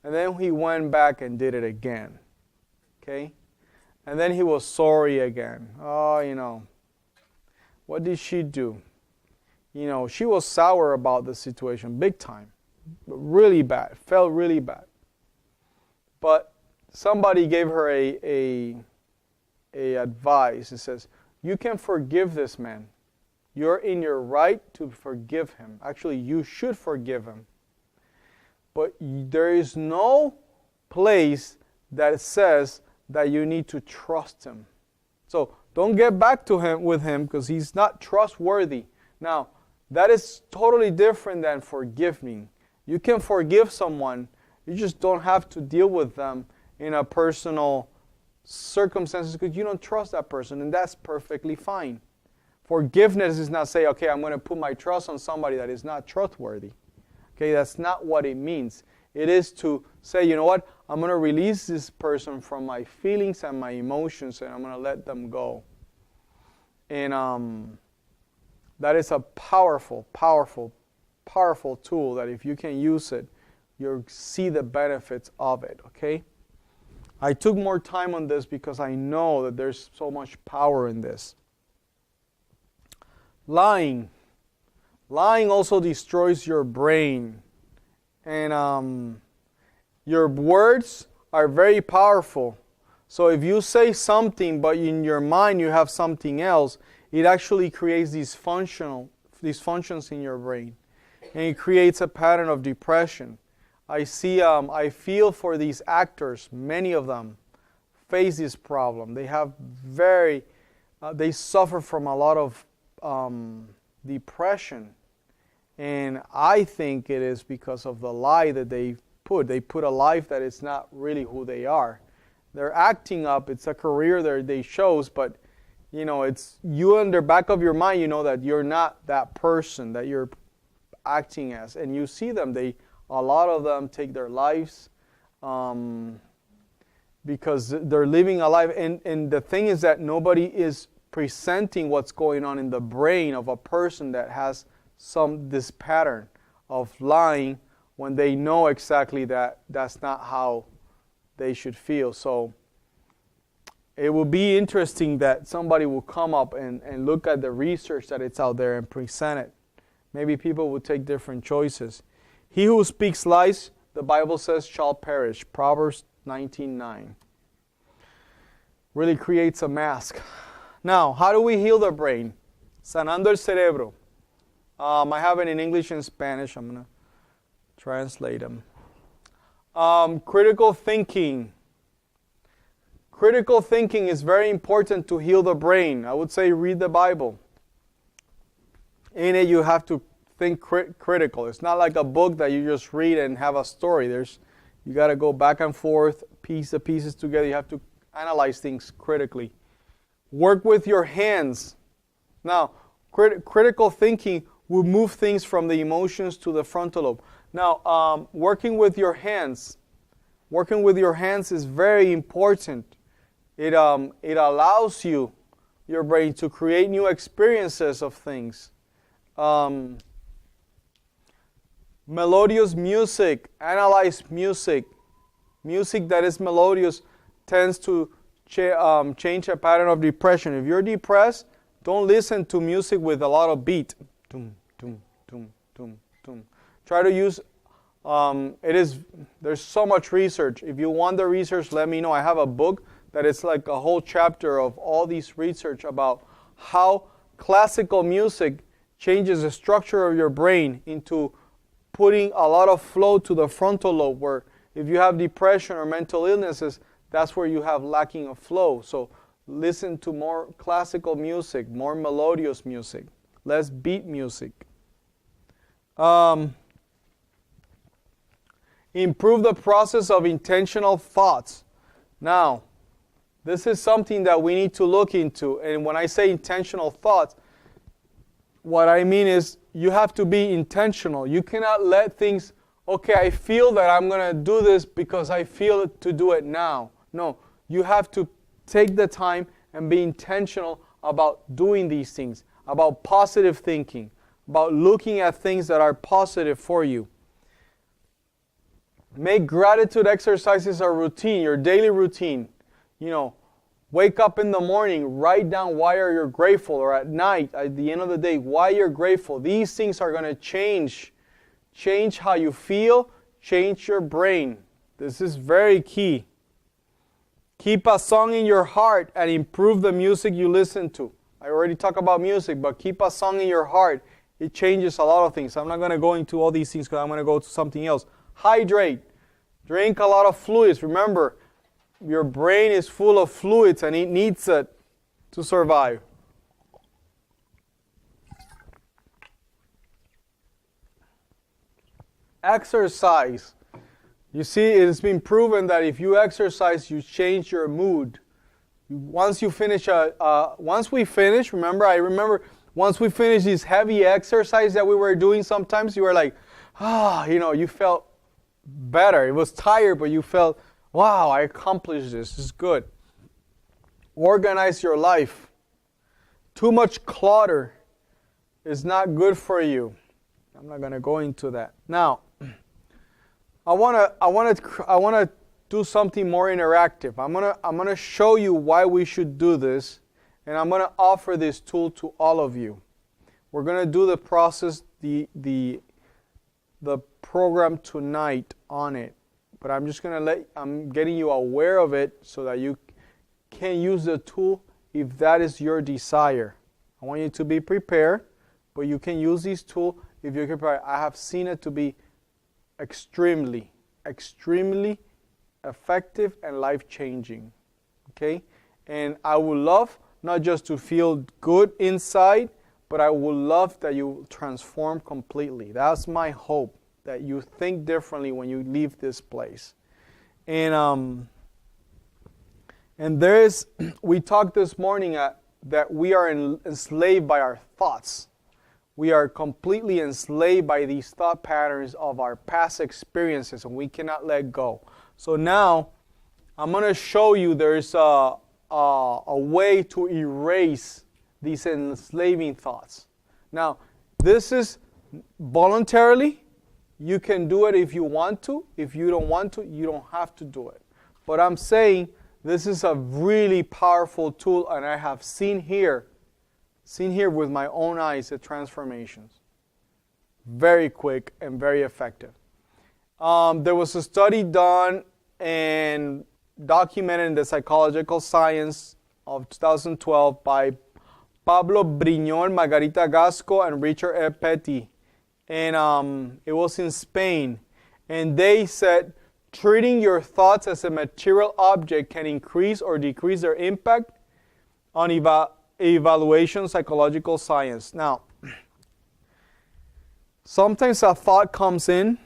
And then he went back and did it again. Okay? And then he was sorry again. Oh, you know, what did she do? You know, she was sour about the situation, big time. Really bad, felt really bad. But somebody gave her a advice. It says, you can forgive this man. You're in your right to forgive him. Actually, you should forgive him. But there is no place that says that you need to trust him. So don't get back to him with him because he's not trustworthy. Now, that is totally different than forgiving. You can forgive someone. You just don't have to deal with them in a personal circumstances because you don't trust that person, and that's perfectly fine. Forgiveness is not say, okay, I'm going to put my trust on somebody that is not trustworthy. Okay, that's not what it means. It is to say, you know what, I'm going to release this person from my feelings and my emotions, and I'm going to let them go. And that is a powerful, powerful, powerful tool that if you can use it, you'll see the benefits of it, okay? I took more time on this because I know that there's so much power in this. Lying. Lying also destroys your brain. And your words are very powerful. So if you say something but in your mind you have something else, it actually creates dysfunctions in your brain. and it creates a pattern of depression. I feel for these actors. Many of them face this problem. They have they suffer from a lot of depression, and I think it is because of the lie that they put. They put a life that is not really who they are. They're acting up. It's a career that they chose, but it's you in the back of your mind. You know that you're not that person that you're acting as, and you see them. A lot of them take their lives because they're living a life. And the thing is that nobody is presenting what's going on in the brain of a person that has this pattern of lying when they know exactly that that's not how they should feel. So it will be interesting that somebody will come up and look at the research that it's out there and present it. Maybe people will take different choices. He who speaks lies, the Bible says, shall perish. Proverbs 19:9. Really creates a mask. Now, how do we heal the brain? Sanando el cerebro. I have it in English and Spanish. I'm going to translate them. Critical thinking. Critical thinking is very important to heal the brain. I would say read the Bible. In it, you have to think critical. It's not like a book that you just read and have a story. You got to go back and forth, piece the pieces together. You have to analyze things critically. Work with your hands. Now, critical thinking will move things from the emotions to the frontal lobe. Now, working with your hands. Working with your hands is very important. It allows your brain to create new experiences of things. Melodious music. Analyze music. Music that is melodious tends to change a pattern of depression. If you're depressed, don't listen to music with a lot of beat. Tum, tum, tum, tum, tum. Try to use, there's so much research. If you want the research, let me know. I have a book that is like a whole chapter of all these research about how classical music changes the structure of your brain into putting a lot of flow to the frontal lobe, where if you have depression or mental illnesses, that's where you have lacking of flow. So listen to more classical music, more melodious music, less beat music. Improve the process of intentional thoughts. Now, this is something that we need to look into. And when I say intentional thoughts, what I mean is you have to be intentional. You cannot let things, okay, I feel that I'm going to do this because I feel to do it now. No, you have to take the time and be intentional about doing these things, about positive thinking, about looking at things that are positive for you. Make gratitude exercises a routine, your daily routine. Wake up in the morning, write down why are you grateful, or at night, at the end of the day, why you're grateful. These things are going to change how you feel, change your brain. This is very key. Keep a song in your heart and improve the music you listen to. I already talked about music, but keep a song in your heart. It changes a lot of things. I'm not going to go into all these things because I'm going to go to something else. Hydrate. Drink a lot of fluids. Remember, your brain is full of fluids and it needs it to survive. Exercise. You see, it has been proven that if you exercise, you change your mood. Once we finish, once we finish this heavy exercise that we were doing sometimes, you were like, you felt better. It was tired, but you felt, wow, I accomplished this. This is good. Organize your life. Too much clutter is not good for you. I'm not going to go into that. Now, I want to do something more interactive. I'm going to show you why we should do this, and I'm going to offer this tool to all of you. We're going to do the process, the program tonight on it, but I'm getting you aware of it so that you can use the tool if that is your desire. I want you to be prepared, but you can use this tool if you compare it, I have seen it to be extremely, extremely effective and life-changing. Okay? And I would love not just to feel good inside, but I would love that you transform completely. That's my hope, that you think differently when you leave this place. And there is, we talked this morning that we are enslaved by our thoughts. We are completely enslaved by these thought patterns of our past experiences, and we cannot let go. So now, I'm going to show you there's a way to erase these enslaving thoughts. Now, this is voluntarily. You can do it if you want to. If you don't want to, you don't have to do it. But I'm saying this is a really powerful tool, and I have seen here with my own eyes the transformations. Very quick and very effective. There was a study done and documented in the Psychological Science of 2012 by Pablo Briñol, Margarita Gasco, and Richard E. Petty. And it was in Spain. And they said, treating your thoughts as a material object can increase or decrease their impact on evaluation psychological science. Now, sometimes a thought comes in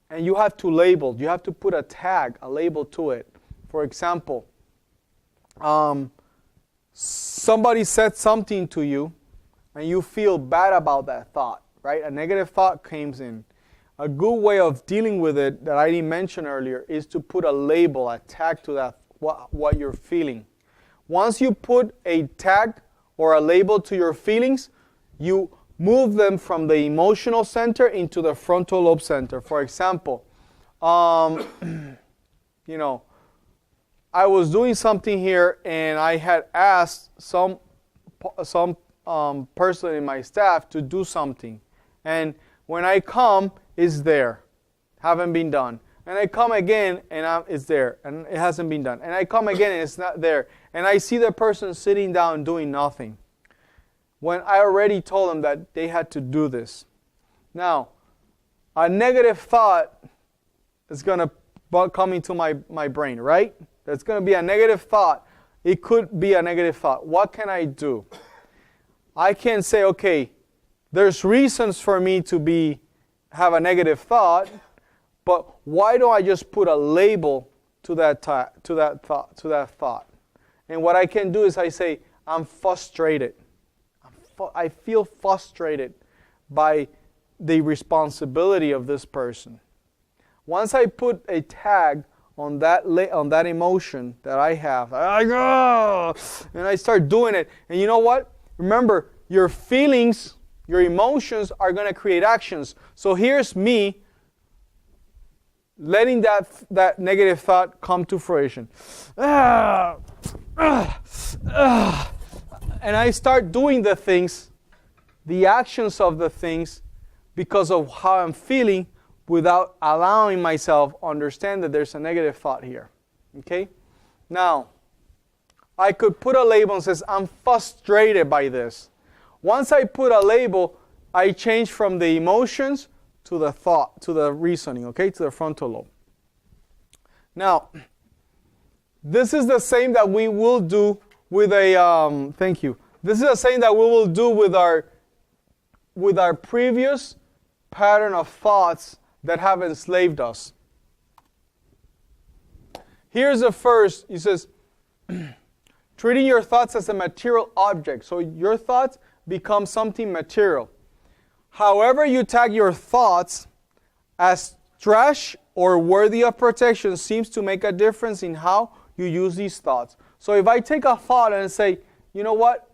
and you have to label. You have to put a tag, a label to it. For example, somebody said something to you and you feel bad about that thought, right? A negative thought comes in. A good way of dealing with it that I didn't mention earlier is to put a label, a tag to that, what you're feeling. Once you put a tag or a label to your feelings, you move them from the emotional center into the frontal lobe center. For example, I was doing something here and I had asked some person in my staff to do something. And when I come, it's there. Haven't been done. And I come again and it's there. And it hasn't been done. And I come again and it's not there. And I see the person sitting down doing nothing, when I already told them that they had to do this. Now, a negative thought is going to come into my brain, right? That's going to be a negative thought. It could be a negative thought. What can I do? I can say, okay, there's reasons for me to have a negative thought, but why don't I just put a label to that thought? And what I can do is I say, I'm frustrated. I feel frustrated by the responsibility of this person. Once I put a tag on that emotion that I have, and I start doing it. And you know what? Remember, your feelings, your emotions are going to create actions. So here's me letting that negative thought come to fruition. And I start doing the things, the actions of the things, because of how I'm feeling, without allowing myself to understand that there's a negative thought here. Okay? Now, I could put a label and says, I'm frustrated by this. Once I put a label, I change from the emotions to the thought, to the reasoning, okay, to the frontal lobe. Now, this is the same that we will do with a, thank you. This is the same that we will do with our previous pattern of thoughts that have enslaved us. Here's the first. He says, treating your thoughts as a material object. So your thoughts become something material. However you tag your thoughts as trash or worthy of protection seems to make a difference in how you use these thoughts. So if I take a thought and say, you know what?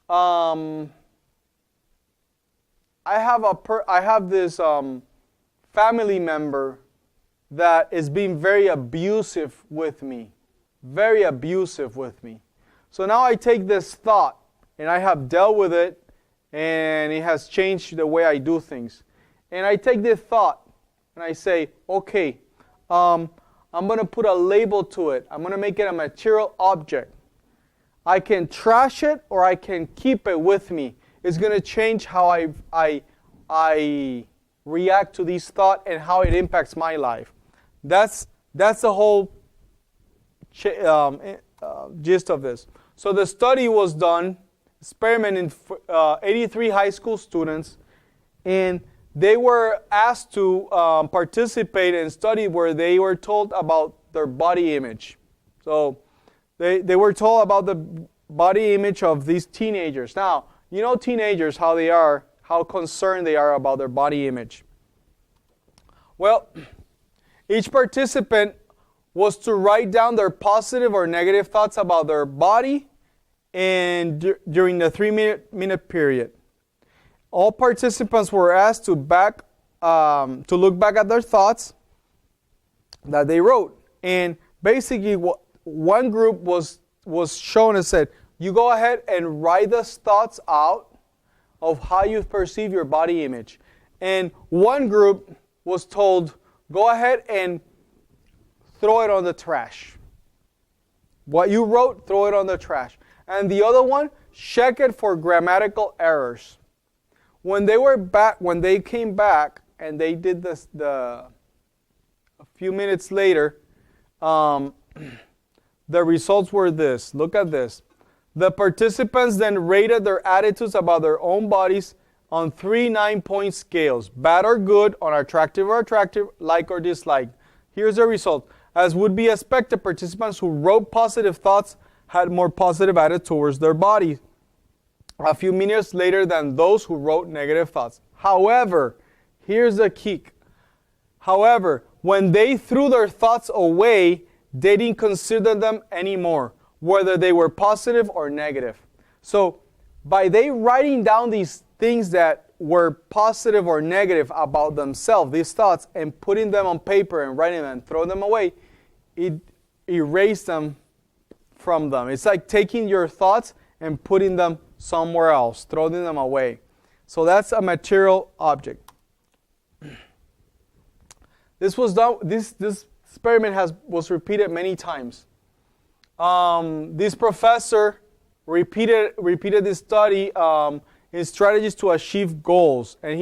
I have this family member that is being very abusive with me. Very abusive with me. So now I take this thought and I have dealt with it and it has changed the way I do things. And I take this thought and I say, okay, I'm going to put a label to it. I'm going to make it a material object. I can trash it or I can keep it with me. is going to change how I react to these thoughts and how it impacts my life. That's the whole gist of this. So the study was done, experiment in 83 high school students, and they were asked to participate in a study where they were told about their body image. So they were told about the body image of these teenagers. Now, you know teenagers, how they are, how concerned they are about their body image. Well, each participant was to write down their positive or negative thoughts about their body and during the 3-minute period. All participants were asked to look back at their thoughts that they wrote. And basically, one group was shown and said, you go ahead and write those thoughts out of how you perceive your body image. And one group was told, go ahead and throw it on the trash. What you wrote, throw it on the trash. And the other one, check it for grammatical errors. When they came back and they did this a few minutes later, the results were this. Look at this. The participants then rated their attitudes about their own bodies on 3 9-point scales. Bad or good, on attractive or attractive, like or dislike. Here's the result. As would be expected, participants who wrote positive thoughts had more positive attitude towards their body a few minutes later than those who wrote negative thoughts. However, here's the kick. However, when they threw their thoughts away, they didn't consider them anymore, whether they were positive or negative. So, by they writing down these things that were positive or negative about themselves, these thoughts, and putting them on paper and writing them and throwing them away, it erased them from them. It's like taking your thoughts and putting them somewhere else, throwing them away. So that's a material object. This was done. This experiment was repeated many times. This professor repeated this study in strategies to achieve goals, and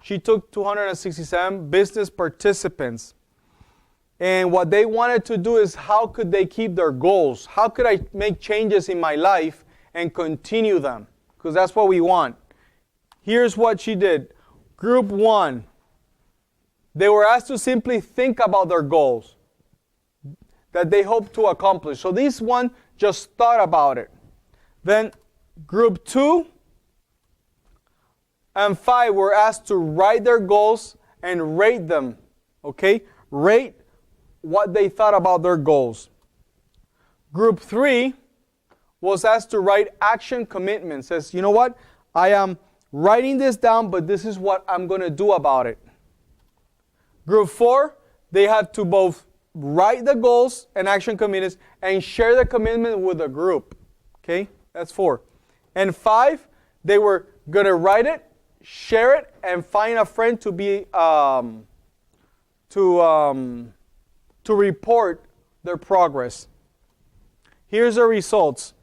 she took 267 business participants. And what they wanted to do is, how could they keep their goals? How could I make changes in my life and continue them? Because that's what we want. Here's what she did. Group 1, they were asked to simply think about their goals that they hope to accomplish. So this one just thought about it. Then group 2 and 5 were asked to write their goals and rate them. Okay? Rate what they thought about their goals. Group 3 was asked to write action commitments. Says, you know what? I am writing this down, but this is what I'm going to do about it. Group 4, they had to both write the goals and action commitments and share the commitment with the group. Okay? That's 4. And 5, they were going to write it, share it, and find a friend to be to report their progress. Here's the results.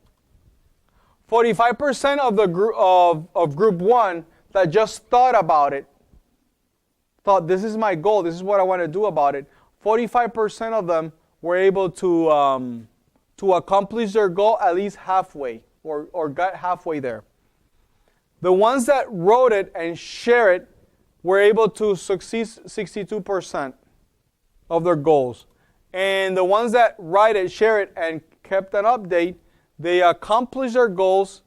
45% of the of group 1 that just thought about it, thought this is my goal, this is what I want to do about it. 45% of them were able to accomplish their goal at least halfway, or got halfway there. The ones that wrote it and share it were able to succeed 62% of their goals. And the ones that write it, share it, and kept an update, they accomplished their goals.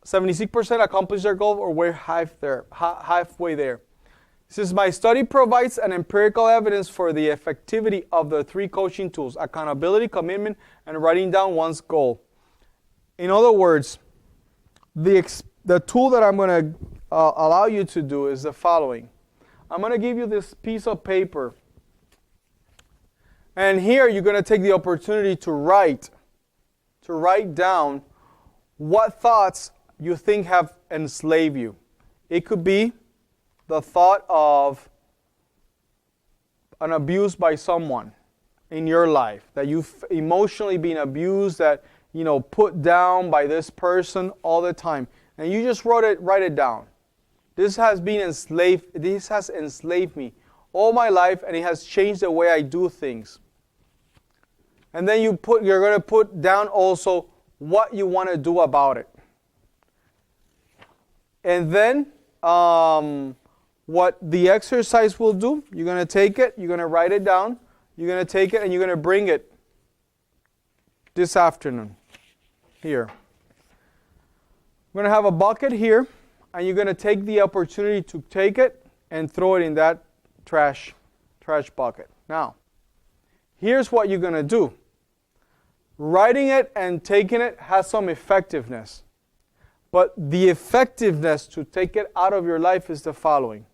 76% accomplished their goal, or were halfway there. It says, my study provides an empirical evidence for the effectivity of the 3 coaching tools: accountability, commitment, and writing down one's goal. In other words, the tool that I'm going to allow you to do is the following. I'm going to give you this piece of paper. And here you're going to take the opportunity to write down what thoughts you think have enslaved you. It could be the thought of an abuse by someone in your life, that you've emotionally been abused, that, put down by this person all the time. and you just write it down. This has enslaved me all my life, and it has changed the way I do things. And then you're going to put down also what you want to do about it. And then what the exercise will do, you're going to take it, you're going to write it down, you're going to take it, and you're going to bring it this afternoon here. We're going to have a bucket here, and you're going to take the opportunity to take it and throw it in that trash bucket. Now, here's what you're going to do. Writing it and taking it has some effectiveness. But the effectiveness to take it out of your life is the following.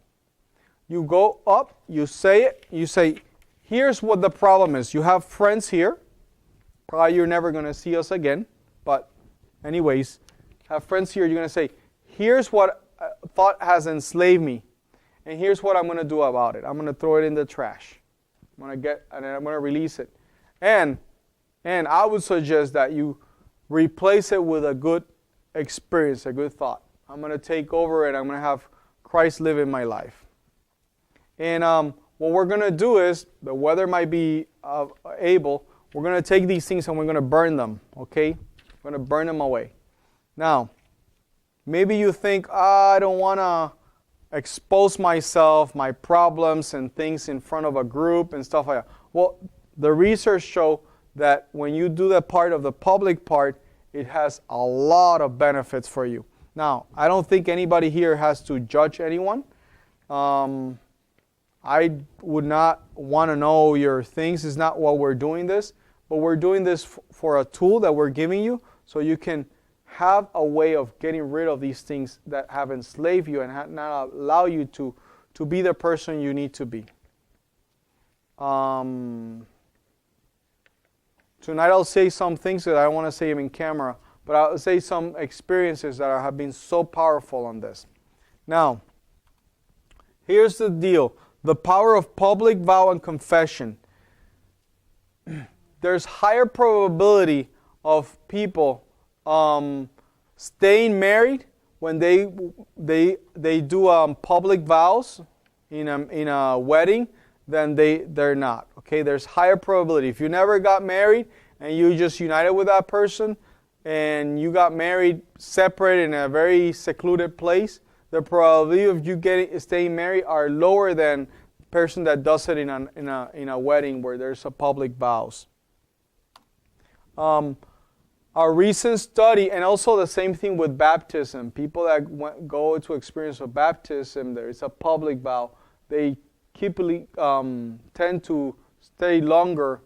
You go up, you say it, you say, here's what the problem is. You have friends here. Probably you're never going to see us again. But anyways, have friends here. You're going to say, here's what thought has enslaved me. And here's what I'm going to do about it. I'm going to throw it in the trash. I'm going to release it. And I would suggest that you replace it with a good experience, a good thought. I'm going to take over and I'm going to have Christ live in my life. And what we're going to do is, the weather might be able, we're going to take these things and we're going to burn them, okay? We're going to burn them away. Now, maybe you think, I don't want to expose myself, my problems and things in front of a group and stuff like that. Well, the research show that when you do that part of the public part, it has a lot of benefits for you. Now, I don't think anybody here has to judge anyone. I would not want to know your things. It's not what we're doing this. But we're doing this for a tool that we're giving you so you can have a way of getting rid of these things that have enslaved you and not allow you to be the person you need to be. Tonight I'll say some things that I don't want to say them in camera, but I'll say some experiences that have been so powerful on this. Now, here's the deal. The power of public vow and confession. There's higher probability of people staying married when they do public vows in a wedding than they're not. Okay, there's higher probability. If you never got married and you just united with that person and you got married separate in a very secluded place, the probability of you staying married are lower than the person that does it in a wedding where there's a public vows. A recent study, and also the same thing with baptism. People that go to experience of baptism, there is a public vow. They tend to stay longer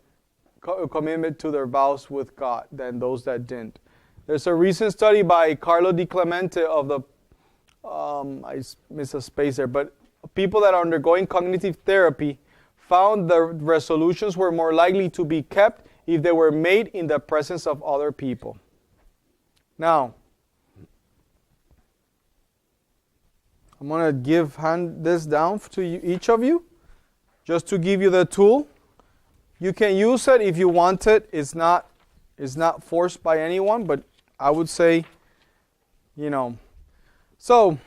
commitment to their vows with God than those that didn't. There's a recent study by Carlo Di Clemente of the, I missed a space there, but people that are undergoing cognitive therapy found the resolutions were more likely to be kept if they were made in the presence of other people. Now, I'm going to hand this down to each of you, just to give you the tool. You can use it if you want it. It's not forced by anyone, but I would say, So,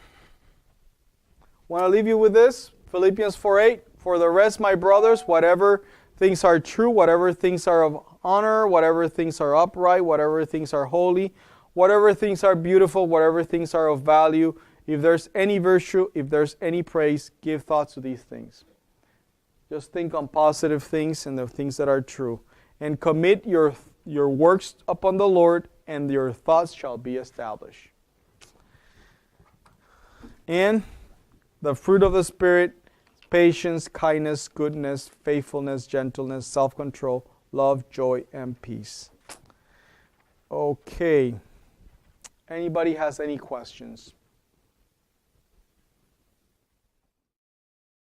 want to leave you with this, Philippians 4:8. For the rest, my brothers, whatever things are true, whatever things are of honor, whatever things are upright, whatever things are holy, whatever things are beautiful, whatever things are of value, if there's any virtue, if there's any praise, give thought to these things. Just think on positive things and the things that are true. And commit your works upon the Lord, and your thoughts shall be established. And the fruit of the Spirit, patience, kindness, goodness, faithfulness, gentleness, self-control, love, joy, and peace. Okay. Anybody has any questions?